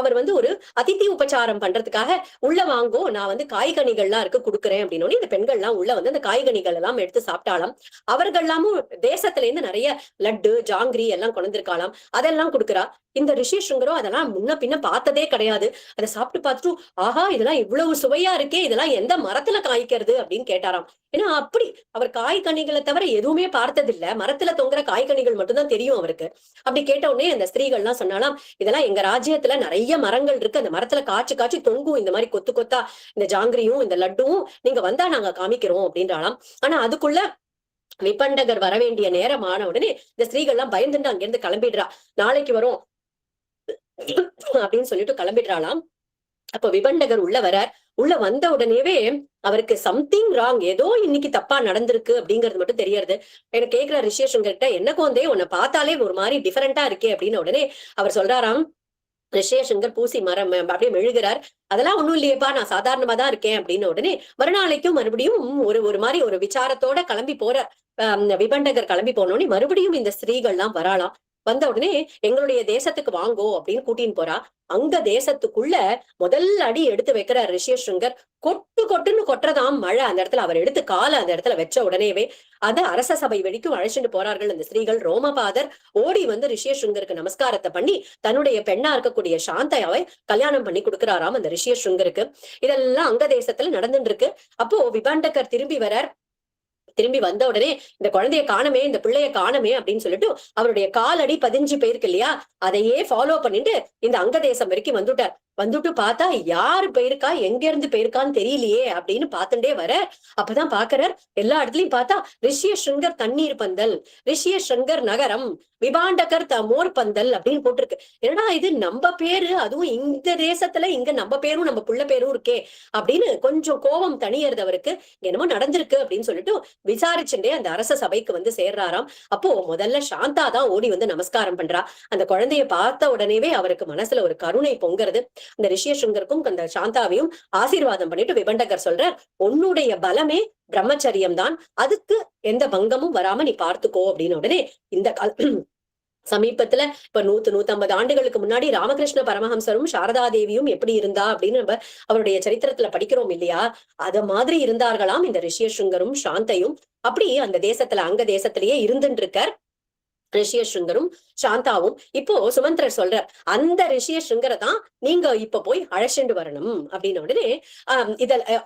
அவர் ஒரு அதிதி உபச்சாரம் பண்றதுக்காக உள்ள வாங்கோ, நான் காய்கனிகள்லாம் இருக்கு கொடுக்குறேன் அப்படின்னு. இந்த பெண்கள்லாம் உள்ள அந்த காய்கனிகள் எல்லாம் எடுத்து சாப்பிட்டாலாம். அவர்கள்லாமும் தேசத்துல இருந்து நிறைய லட்டு ஜாங்கிரி எல்லாம் கொண்டிருக்காளாம், அதெல்லாம் கொடுக்குறா. இந்த ரிஷியசுங்கரும் அதெல்லாம் முன்ன பின்ன பார்த்ததே கிடையாது. அதை சாப்பிட்டு பார்த்துட்டு, ஆஹா இதெல்லாம் இவ்வளவு சுவையா இருக்கே, இதெல்லாம் எந்த மரத்துல காய்க்கிறது அப்படின்னு கேட்டாராம். ஏன்னா அப்படி அவர் காய்கனிகளை தவிர எதுவுமே பார்த்ததில்ல, மரத்துல தொங்குற காய்கனிகள் மட்டும்தான் தெரியும் அவருக்கு. அப்படி கேட்ட உடனே அந்த ஸ்திரீகள் எல்லாம் சொன்னாலாம், இதெல்லாம் எங்க ராஜ்யத்துல நிறைய மரங்கள் இருக்கு, அந்த மரத்துல காய்ச்சி தொங்கும் இந்த மாதிரி கொத்து கொத்தா இந்த ஜாங்கிரியும் இந்த லட்டும், நீங்க வந்தா நாங்க காமிக்கிறோம் அப்படின்றாலாம். ஆனா அதுக்குள்ள விபண்டகர் வர வேண்டிய நேரம் ஆன உடனே இந்த ஸ்திரீகள் எல்லாம் பயந்துட்டு அங்கிருந்து கிளம்பிடுறா. நாளைக்கு வரும் அப்படின்னு சொல்லிட்டு கிளம்பிடுறாளாம். அப்ப விபண்டகர் உள்ள வரார். உள்ள வந்த உடனேவே அவருக்கு சம்திங் ராங், ஏதோ இன்னைக்கு தப்பா நடந்திருக்கு அப்படிங்கிறது மட்டும் தெரியறது. எனக்கு கேட்கிற ரிஷியசுங்கர்கிட்ட, என்ன கோந்தே உன்னை பார்த்தாலே ஒரு மாதிரி டிஃபரெண்டா இருக்கே அப்படின்னு. உடனே அவர் சொல்றாராம், ரிஷியசுங்கர் பூசி மரம் அப்படியே மெழுகிறார், அதெல்லாம் ஒண்ணும் இல்லையேப்பா, நான் சாதாரணமா தான் இருக்கேன் அப்படின்னு. உடனே மறுநாளைக்கும் மறுபடியும் ஒரு மாதிரி ஒரு விசாரத்தோட கிளம்பி போற விபண்டகர் கிளம்பி போனோடனே மறுபடியும் இந்த ஸ்திரீகள்லாம் வராளாம். வந்த உடனே எங்களுடைய தேசத்துக்கு வாங்கோ அப்படின்னு கூட்டின்னு போறா. அங்க தேசத்துக்குள்ள முதல் அடி எடுத்து வைக்கிறார் ரிஷியசுங்கர். கொட்டுன்னு கொட்டுறதாம் மழை அந்த இடத்துல. அவர் எடுத்து காலை அந்த இடத்துல வச்ச உடனேவே அது அரச சபை வெடிக்கும் அழைச்சிட்டு போறார்கள் அந்த ஸ்திரீகள். ரோமபாதர் ஓடி ரிஷியசுங்கருக்கு நமஸ்காரத்தை பண்ணி தன்னுடைய பெண்ணா இருக்கக்கூடிய சாந்தையாவை கல்யாணம் பண்ணி கொடுக்கிறாராம் அந்த ரிஷியசுங்கருக்கு. இதெல்லாம் அங்க தேசத்துல நடந்துட்டு இருக்கு. அப்போ விபண்டகர் திரும்பி வரார். திரும்பி வந்த உடனே இந்த குழந்தைய காணமே, இந்த பிள்ளைய காணமே அப்படின்னு சொல்லிட்டு அவருடைய காலடி பதிஞ்சு போயிருக்கு இல்லையா, அதையே ஃபாலோ பண்ணிட்டு இந்த அங்க தேசம் வரைக்கும் வந்துட்டார். வந்துட்டு பார்த்தா யாரு போயிருக்கா, எங்க இருந்து போயிருக்கான்னு தெரியலையே அப்படின்னு பார்த்துட்டே வர. அப்பதான் பாக்குறார், எல்லா இடத்துலயும் பார்த்தா ரிஷியசுங்கர் தண்ணீர் பந்தல், ரிஷியசுங்கர் நகரம், விபாண்டகர் மோர் பந்தல் அப்படின்னு போட்டிருக்கு. ஏன்னா இது நம்ம பேரு, அதுவும் இந்த தேசத்துல இங்க நம்ம பேரும் நம்ம புள்ள பேரும் இருக்கே அப்படின்னு கொஞ்சம் கோபம் தனியறது அவருக்கு. என்னமோ நடந்திருக்கு அப்படின்னு சொல்லிட்டு விசாரிச்சுட்டே அந்த அரச சபைக்கு சேர்றாராம். அப்போ முதல்ல சாந்தா தான் ஓடி நமஸ்காரம் பண்றா. அந்த குழந்தைய பார்த்த உடனேவே அவருக்கு மனசுல ஒரு கருணை பொங்குறது. அந்த ரிஷியசுங்கருக்கும் அந்த சாந்தாவையும் ஆசீர்வாதம் பண்ணிட்டு விபண்டகர் சொல்றார், உன்னுடைய பலமே பிரம்மச்சரியம் தான், அதுக்கு எந்த பங்கமும் வராம நீ பார்த்துக்கோ அப்படின்னு. உடனே இந்த சமீபத்துல இப்ப 100-150 ஆண்டுகளுக்கு முன்னாடி ராமகிருஷ்ண பரமஹம்சரும் சாரதா தேவியும் எப்படி இருந்தா அப்படின்னு நம்ம அவருடைய சரித்திரத்துல படிக்கிறோம் இல்லையா, அத மாதிரி இருந்தார்களாம் இந்த ரிஷியசுங்கரும் சாந்தையும். அப்படி அந்த தேசத்துல அங்க தேசத்திலேயே இருந்துட்டு இருக்கார். ரிஷிய சிருங்கரும் சாந்தாவும் இப்போ சுமந்திரர் சொல்ற அந்த ரிஷிய சிருங்கரை தான் நீங்க இப்ப போய் அழைச்சிட்டு வரணும் அப்படின்னு உடனே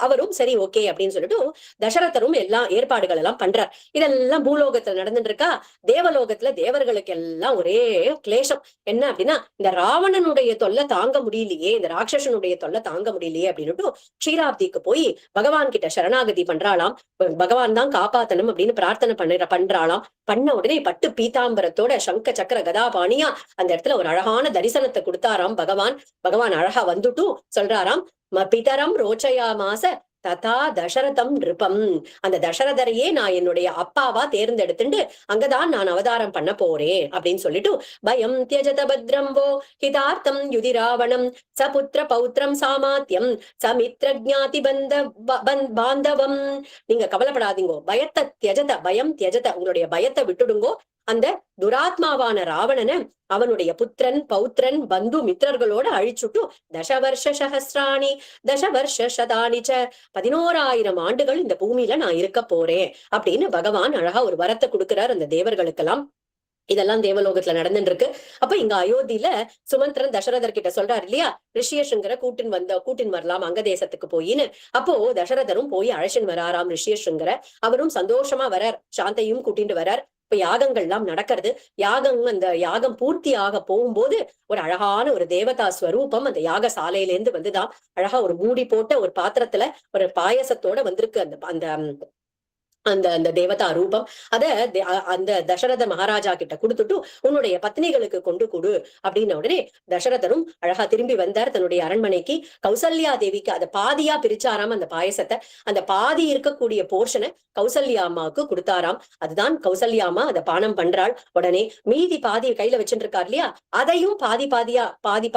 அவரும் சரி ஓகே அப்படின்னு சொல்லிட்டு தசரதரும் எல்லாம் ஏற்பாடுகள் எல்லாம் பண்றார். இதெல்லாம் பூலோகத்துல நடந்துட்டு இருக்கா. தேவலோகத்துல தேவர்களுக்கு எல்லாம் ஒரே கிளேசம். என்ன அப்படின்னா, இந்த ராவணனுடைய தொல்லை தாங்க முடியலையே, இந்த ராட்சசனுடைய தொல்லை தாங்க முடியலையே அப்படின்னுட்டு க்ஷீராப்திக்கு போய் பகவான் கிட்ட சரணாகதி பண்றாளாம். பகவான் தான் காப்பாத்தணும் அப்படின்னு பிரார்த்தனை பண்றாளாம். பண்ண உடனே பட்டு பீதாம்பரத்தோட சங்க சக்கர கதாபாணியா அந்த இடத்துல ஒரு அழகான தரிசனத்தை கொடுத்தாராம் பகவான். பகவான் அழகா வந்துட்டும் சொல்றாராம், பிதரம் ரோச்சயா மாச ததா தசரதம் நிருபம். அந்த தசரதரையே நான் என்னுடைய அப்பாவா தேர்ந்தெடுத்துட்டு அங்கதான் நான் அவதாரம் பண்ண போறேன் அப்படின்னு சொல்லிட்டு, பயம் தியஜத பத்ரம்போ ஹிதார்த்தம் யுதி ராவணம் சபுத்திர பௌத்திரம் சாமாத்தியம் சமித்ர ஜாதி பாந்தவம். நீங்க கவலைப்படாதீங்கோ, பயத்தை தியஜத, பயம் தியஜத, உங்களுடைய பயத்தை விட்டுடுங்கோ. அந்த துராத்மாவான ராவணனை அவனுடைய புத்திரன் பௌத்திரன் பந்து மித்திரர்களோட அழிச்சுட்டு தசவர்ஷ சஹஸ்ராணி தசவர்ஷ சதானிச்ச 11,000 ஆண்டுகள் இந்த பூமியில நான் இருக்க போறேன் அப்படின்னு பகவான் அழகா ஒரு வரத்தை கொடுக்கிறார் அந்த தேவர்களுக்கெல்லாம். இதெல்லாம் தேவலோகத்துல நடந்துட்டு இருக்கு. அப்ப இங்க அயோத்தியில சுமந்திரன் தசரதர் கிட்ட சொல்றாரு இல்லையா, ரிஷியசிங்கரை கூட்டின் வரலாம் அங்க தேசத்துக்கு போயின்னு. அப்போ தசரதரும் போய் அழைச்சின் வராராம் ரிஷியசிங்கரை. அவரும் சந்தோஷமா வரார், சாந்தையும் கூட்டிட்டு வரார். இப்ப யாகங்கள்லாம் நடக்கிறது. அந்த யாகம் பூர்த்தி ஆக போகும்போது ஒரு அழகான ஒரு தேவதா ஸ்வரூபம் அந்த யாக சாலையில இருந்து வந்துதான் அழகா ஒரு மூடி போட்ட ஒரு பாத்திரத்துல ஒரு பாயசத்தோட வந்திருக்கு அந்த அந்த அந்த அந்த தேவதா ரூபம். அந்த தசரத மகாராஜா கிட்ட கொடுத்துட்டு உன்னுடைய பத்னிகளுக்கு கொண்டு கொடு அப்படின்ன உடனே தசரதரும் அழகா திரும்பி வந்தார் தன்னுடைய அரண்மனைக்கு. கௌசல்யா தேவிக்கு அதை பாதியா பிரிச்சாராம் அந்த பாயசத்தை. அந்த பாதி இருக்கக்கூடிய போர்ஷனை கௌசல்யா அம்மாவுக்கு கொடுத்தாராம். அதுதான் கௌசல்யா அம்மா அதை பானம் பண்றாள். உடனே மீதி பாதியை கையில வச்சுட்டு இருக்காரு இல்லையா, அதையும் பாதி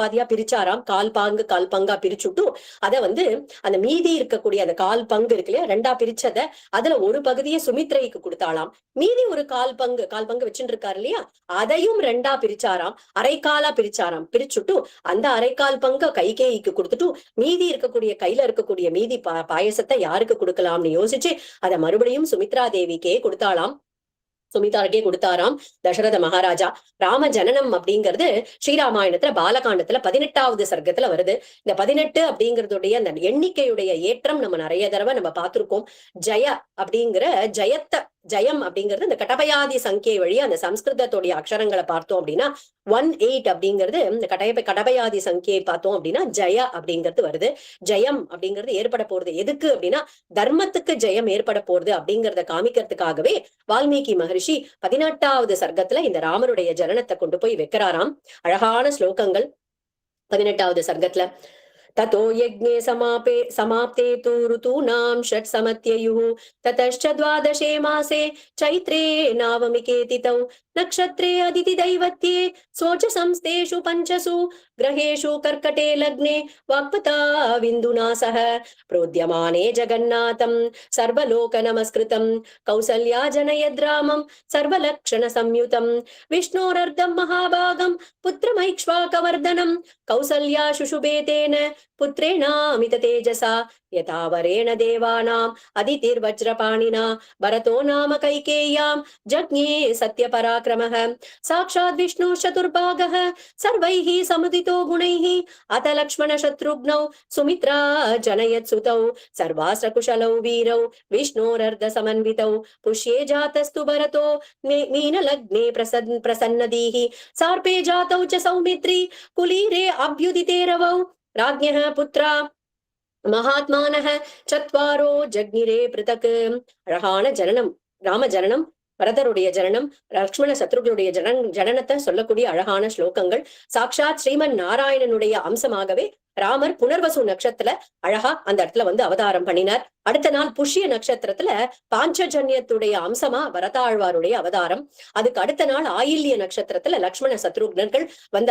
பாதியா பிரிச்சாராம். கால் பங்கா பிரிச்சுட்டு அதை அந்த மீதி இருக்கக்கூடிய அந்த கால் பங்கு இருக்கு இல்லையா, 2ஆ பிரிச்சதை அதுல ஒரு பகுதியை சுமித்ரைக்கு கொடுத்தாளாம். மீதி ஒரு கால் பங்கு வச்சுட்டு இருக்காரு இல்லையா, அதையும் 2ஆ பிரிச்சாராம். அரைக்காலா பிரிச்சாராம். பிரிச்சுட்டு அந்த அரைக்கால் பங்கு கைகேயிக்கு கொடுத்துட்டு மீதி இருக்கக்கூடிய கையில இருக்கக்கூடிய மீதி பாயசத்தை யாருக்கு கொடுக்கலாம்னு யோசிச்சு அதை மறுபடியும் சுமித்ரா தேவிக்கே கொடுத்தாராம் தசரத மகாராஜா. ராம ஜனனம் அப்படிங்கிறது ஸ்ரீராமாயணத்துல பாலகாண்டத்துல 18வது சர்க்கத்துல வருது. இந்த 18 அப்படிங்கறதுடைய அந்த எண்ணிக்கையுடைய ஏற்றம் நம்ம நிறைய தடவை நம்ம பார்த்திருக்கோம். ஜெயம் அப்படிங்கிறது இந்த கடபயாதி சங்கியை வழியா அந்த சம்ஸ்கிருதத்துடைய அக்ஷரங்களை பார்த்தோம் அப்படின்னா 18 அப்படிங்கிறது இந்த கடபயாதி சங்கியை பார்த்தோம் அப்படின்னா ஜெய அப்படிங்கிறது வருது. ஜெயம் அப்படிங்கிறது ஏற்பட போறது எதுக்கு அப்படின்னா தர்மத்துக்கு ஜெயம் ஏற்பட போறது அப்படிங்கறத காமிக்கிறதுக்காகவே வால்மீகி மகரிஷி 18வது சர்க்கத்துல இந்த ராமருடைய ஜனனத்தை கொண்டு போய் வைக்கிறாராம். அழகான ஸ்லோகங்கள் 18வது சர்க்கத்துல. ततो यज्ञे समाप्ते तु ऋतूनां षट् समत्ययुः ततश्च 12 मासे चैत्रे नावमिके तिथौ नक्षत्रे अदिति दैवत्ये सोच संस्थेषु 5 ग्रहेषु कर्कटे लग्ने वाक्पता विन्दुना सह प्रोद्यमाने जगन्नाथं सर्वलोक नमस्कृतं कौसल्या जनयद्रामं सर्वलक्षण संयुतं विष्णोरर्धं महाभागं पुत्रमैक्ष्वाकवर्धनं कौसल्या शुशुभे तेन पुत्रेणामित तेजसा यथावरेण देवानाम् अदितिर्वज्रपाणिना भरतो नाम कैकेय्यां जज्ञे सत्यपराक्रमः साक्षात् विष्णु चतुर्भागः सर्वैः समुदितो गुणैः अथ लक्ष्मण शत्रुघ्नौ सुमित्रा जनयत्सुतौ सर्वास्त्रकुशलौ वीरौ विष्णोरर्ध समन्वितौ पुष्ये जातस्तु भरतो मीनलग्ने प्रसन्नदीः सार्पे जातौ च सौमित्री कुलीरे अभ्युदिते रवौ राज्ञः पुत्रा மகாத்மானஹ சத்வாரோ ஜக்னிரே பிருதக். அழகான ஜனனம், ராம ஜனனம், பரதருடைய ஜனனம், லக்ஷ்மண சத்ருகளுடைய ஜனனத்தை சொல்லக்கூடிய அழகான ஸ்லோகங்கள். சாக்ஷாத் ஸ்ரீமன் நாராயணனுடைய அம்சமாகவே ராமர் புனர்வசு நட்சத்திரத்துல அழகா அந்த இடத்துல அவதாரம் பண்ணினார். அடுத்த நாள் புஷ்ய நட்சத்திரத்துல பாஞ்சஜன்யத்துடைய அம்சமா பரதாழ்வாருடைய அவதாரம். அதுக்கு அடுத்த நாள் ஆயில்ய நட்சத்திரத்துல லக்ஷ்மண சத்ருக்னர்கள்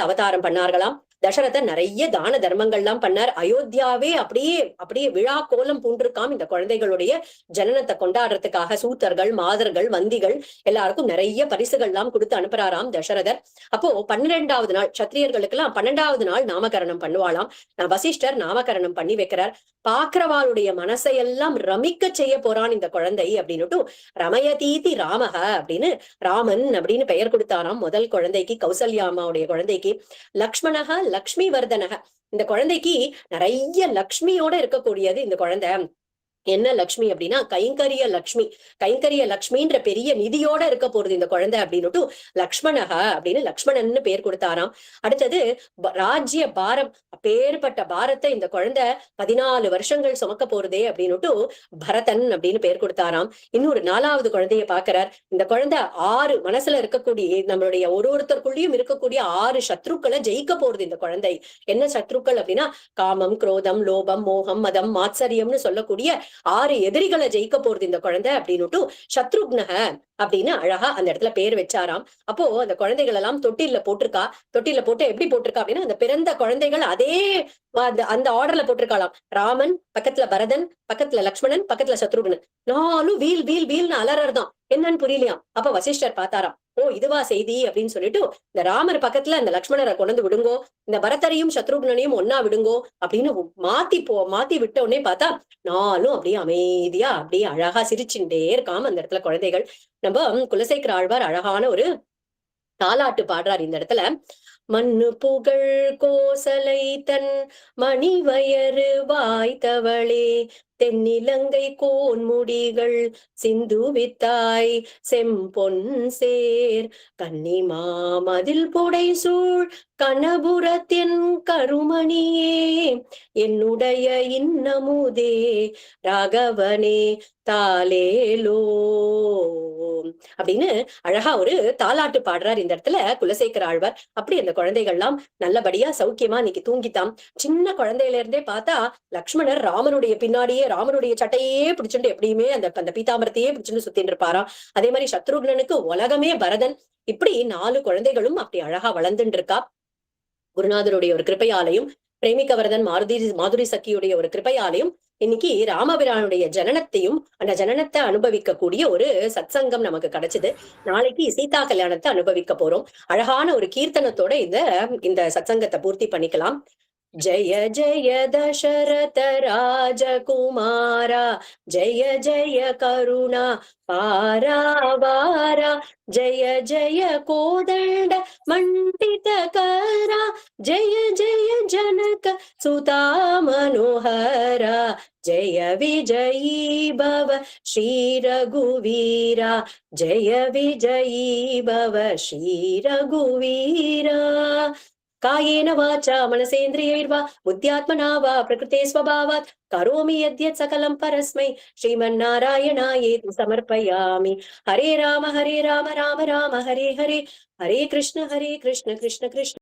அவதாரம் பண்ணார்களாம். தசரதர் நிறைய தான தர்மங்கள்லாம் பண்ணார். அயோத்தியாவே அப்படியே அப்படியே விழா கோலம் பூண்டிருக்காம் இந்த குழந்தைகளுடைய ஜனனத்தை கொண்டாடுறதுக்காக. சூத்தர்கள், மாதர்கள், வந்திகள் எல்லாருக்கும் நிறைய பரிசுகள்லாம் கொடுத்து அனுப்புறாராம் தசரதர். அப்போ 12வது நாள் சத்திரியர்களுக்கு எல்லாம் 12வது நாள் நாமகரணம் பண்ணுவாளாம். வசிஷ்டர் நாமகரணம் பண்ணி வைக்கிறார். பாக்குறவாளுடைய மனசையெல்லாம் ரமிக்க செய்ய போறான் இந்த குழந்தை அப்படின்னுட்டு ரமயதீதி ராமக அப்படின்னு ராமன் அப்படின்னு பெயர் கொடுத்தாராம் முதல் குழந்தைக்கு, கௌசல்யாமாவுடைய குழந்தைக்கு. லக்ஷ்மணக லக்ஷ்மி வர்தனக, இந்த குழந்தைக்கு நிறைய லக்ஷ்மியோட இருக்கக்கூடியது இந்த குழந்தை. என்ன லக்ஷ்மி அப்படின்னா கைங்கரிய லக்ஷ்மி. கைங்கரிய லக்ஷ்மின்ற பெரிய நிதியோட இருக்க போறது இந்த குழந்தை அப்படின்னுட்டு லக்ஷ்மணக அப்படின்னு லக்ஷ்மணன்னு பேர் கொடுத்தாராம். அடுத்தது ராஜ்ய பாரம், பேர்பட்ட பாரத்தை இந்த குழந்தை 14 வருஷங்கள் சுமக்க போறதே அப்படின்னுட்டு பரதன் அப்படின்னு பேர் கொடுத்தாராம். இன்னொரு 4வது குழந்தைய பாக்குறார். இந்த குழந்தை 6 மனசுல இருக்கக்கூடிய நம்மளுடைய ஒருத்தருக்குள்ளயும் இருக்கக்கூடிய 6 சத்ருக்களை ஜெயிக்க போறது இந்த குழந்தை. என்ன சத்ருக்கள் அப்படின்னா காமம், குரோதம், லோபம், மோகம், மதம், மாத்சரியம்னு சொல்லக்கூடிய 6 எதிரிகளை ஜெயிக்க போறது இந்த குழந்தை அப்படின்னுட்டு சத்ருக்னக அப்படின்னு அழகா அந்த இடத்துல பேர் வச்சாராம். அப்போ அந்த குழந்தைகள் எல்லாம் தொட்டில போட்டிருக்கா. தொட்டில போட்டு எப்படி போட்டிருக்கா அப்படின்னா அந்த பிறந்த குழந்தைகள் அதே அந்த ஆர்டர்ல போட்டிருக்காளாம். ராமன் பக்கத்துல பரதன், பக்கத்துல லக்ஷ்மணன், பக்கத்துல சத்ருக்னன். 4 வீல் வீல் வீல்னு அலறதான். என்னன்னு புரியலையாம். அப்ப வசிஷ்டர் பார்த்தாராம். ஓ இதுவா செய்தி அப்படின்னு சொல்லிட்டு இந்த ராமர் பக்கத்துல அந்த லக்ஷ்மணரை கொண்டு விடுங்கோ, இந்த பரதரையும் சத்ருக்னனையும் ஒன்னா விடுங்கோ அப்படின்னு மாத்தி விட்ட உடனே பார்த்தா 4ம் அப்படியே அமைதியா அப்படியே அழகா சிரிச்சுட்டே இருக்காம அந்த இடத்துல குழந்தைகள். நம்ம குலசேகர ஆழ்வார் அழகான ஒரு தாலாட்டு பாடுறார் இந்த இடத்துல. மண்ணு புகழ் கோசலை தன் மணிவயறு வாய்த்தவளே, தென்னிலங்கை கோன்முடிகள் சிந்துவித்தாய் செம்பொன் சேர், கன்னிமா மதில் புடை சூழ் கணபுரத்தின் கருமணியே, என்னுடைய இன்னமுதே ராகவனே தாலேலோ அப்படின்னு அழகா ஒரு தாலாட்டு பாடுறார் இந்த இடத்துல குலசேகர ஆழ்வார். அப்படி அந்த குழந்தைகள்லாம் நல்லபடியா சௌக்கியமா இன்னைக்கு தூங்கிட்டாம். சின்ன குழந்தையில இருந்தே பார்த்தா லக்ஷ்மணர் ராமனுடைய பின்னாடியே ராமனுடைய சட்டையே பிடிச்சுட்டு எப்படியுமே அந்த பீதாம்பரத்தையே பிடிச்சுட்டு சுத்தின்னு இருப்பாராம். அதே மாதிரி சத்ருக்னனுக்கு உலகமே பரதன். இப்படி 4 குழந்தைகளும் அப்படி அழகா வளர்ந்துட்டு இருக்கா. குருநாதருடைய ஒரு கிருப்பையாலையும், பிரேமிகவர்தன் மாதுரி சக்கியுடைய ஒரு கிருப்பையாலையும் இன்னைக்கு ராமபிரானுடைய ஜனனத்தையும் அந்த ஜனனத்தை அனுபவிக்கக்கூடிய ஒரு சத்சங்கம் நமக்கு கிடைச்சது. நாளைக்கு சீதா கல்யாணத்தை அனுபவிக்க போறோம். அழகான ஒரு கீர்த்தனத்தோட இந்த சத்சங்கத்தை பூர்த்தி பண்ணிக்கலாம். ஜய ஜய தசரத ராஜகுமாரா, ஜய ஜய கருணா பாராவாரா, ஜய ஜய கோதண்ட மண்டித கரா, ஜய ஜய ஜனக சுதா மனோஹரா, ஜய விஜயீ பவ ஸ்ரீ ரகுவீரா, ஜய விஜயீ பவ ஸ்ரீ ரகுவீரா. कायेन वाचा मनसेन्द्रियैर्वा बुद्ध्यात्मना वा प्रकृते स्वभावात् करोमि यद्यत् सकलं परस्मै श्रीमन्नारायणायेति समर्पयामि. हरे राम राम राम हरे हरे, हरे कृष्ण कृष्ण कृष्ण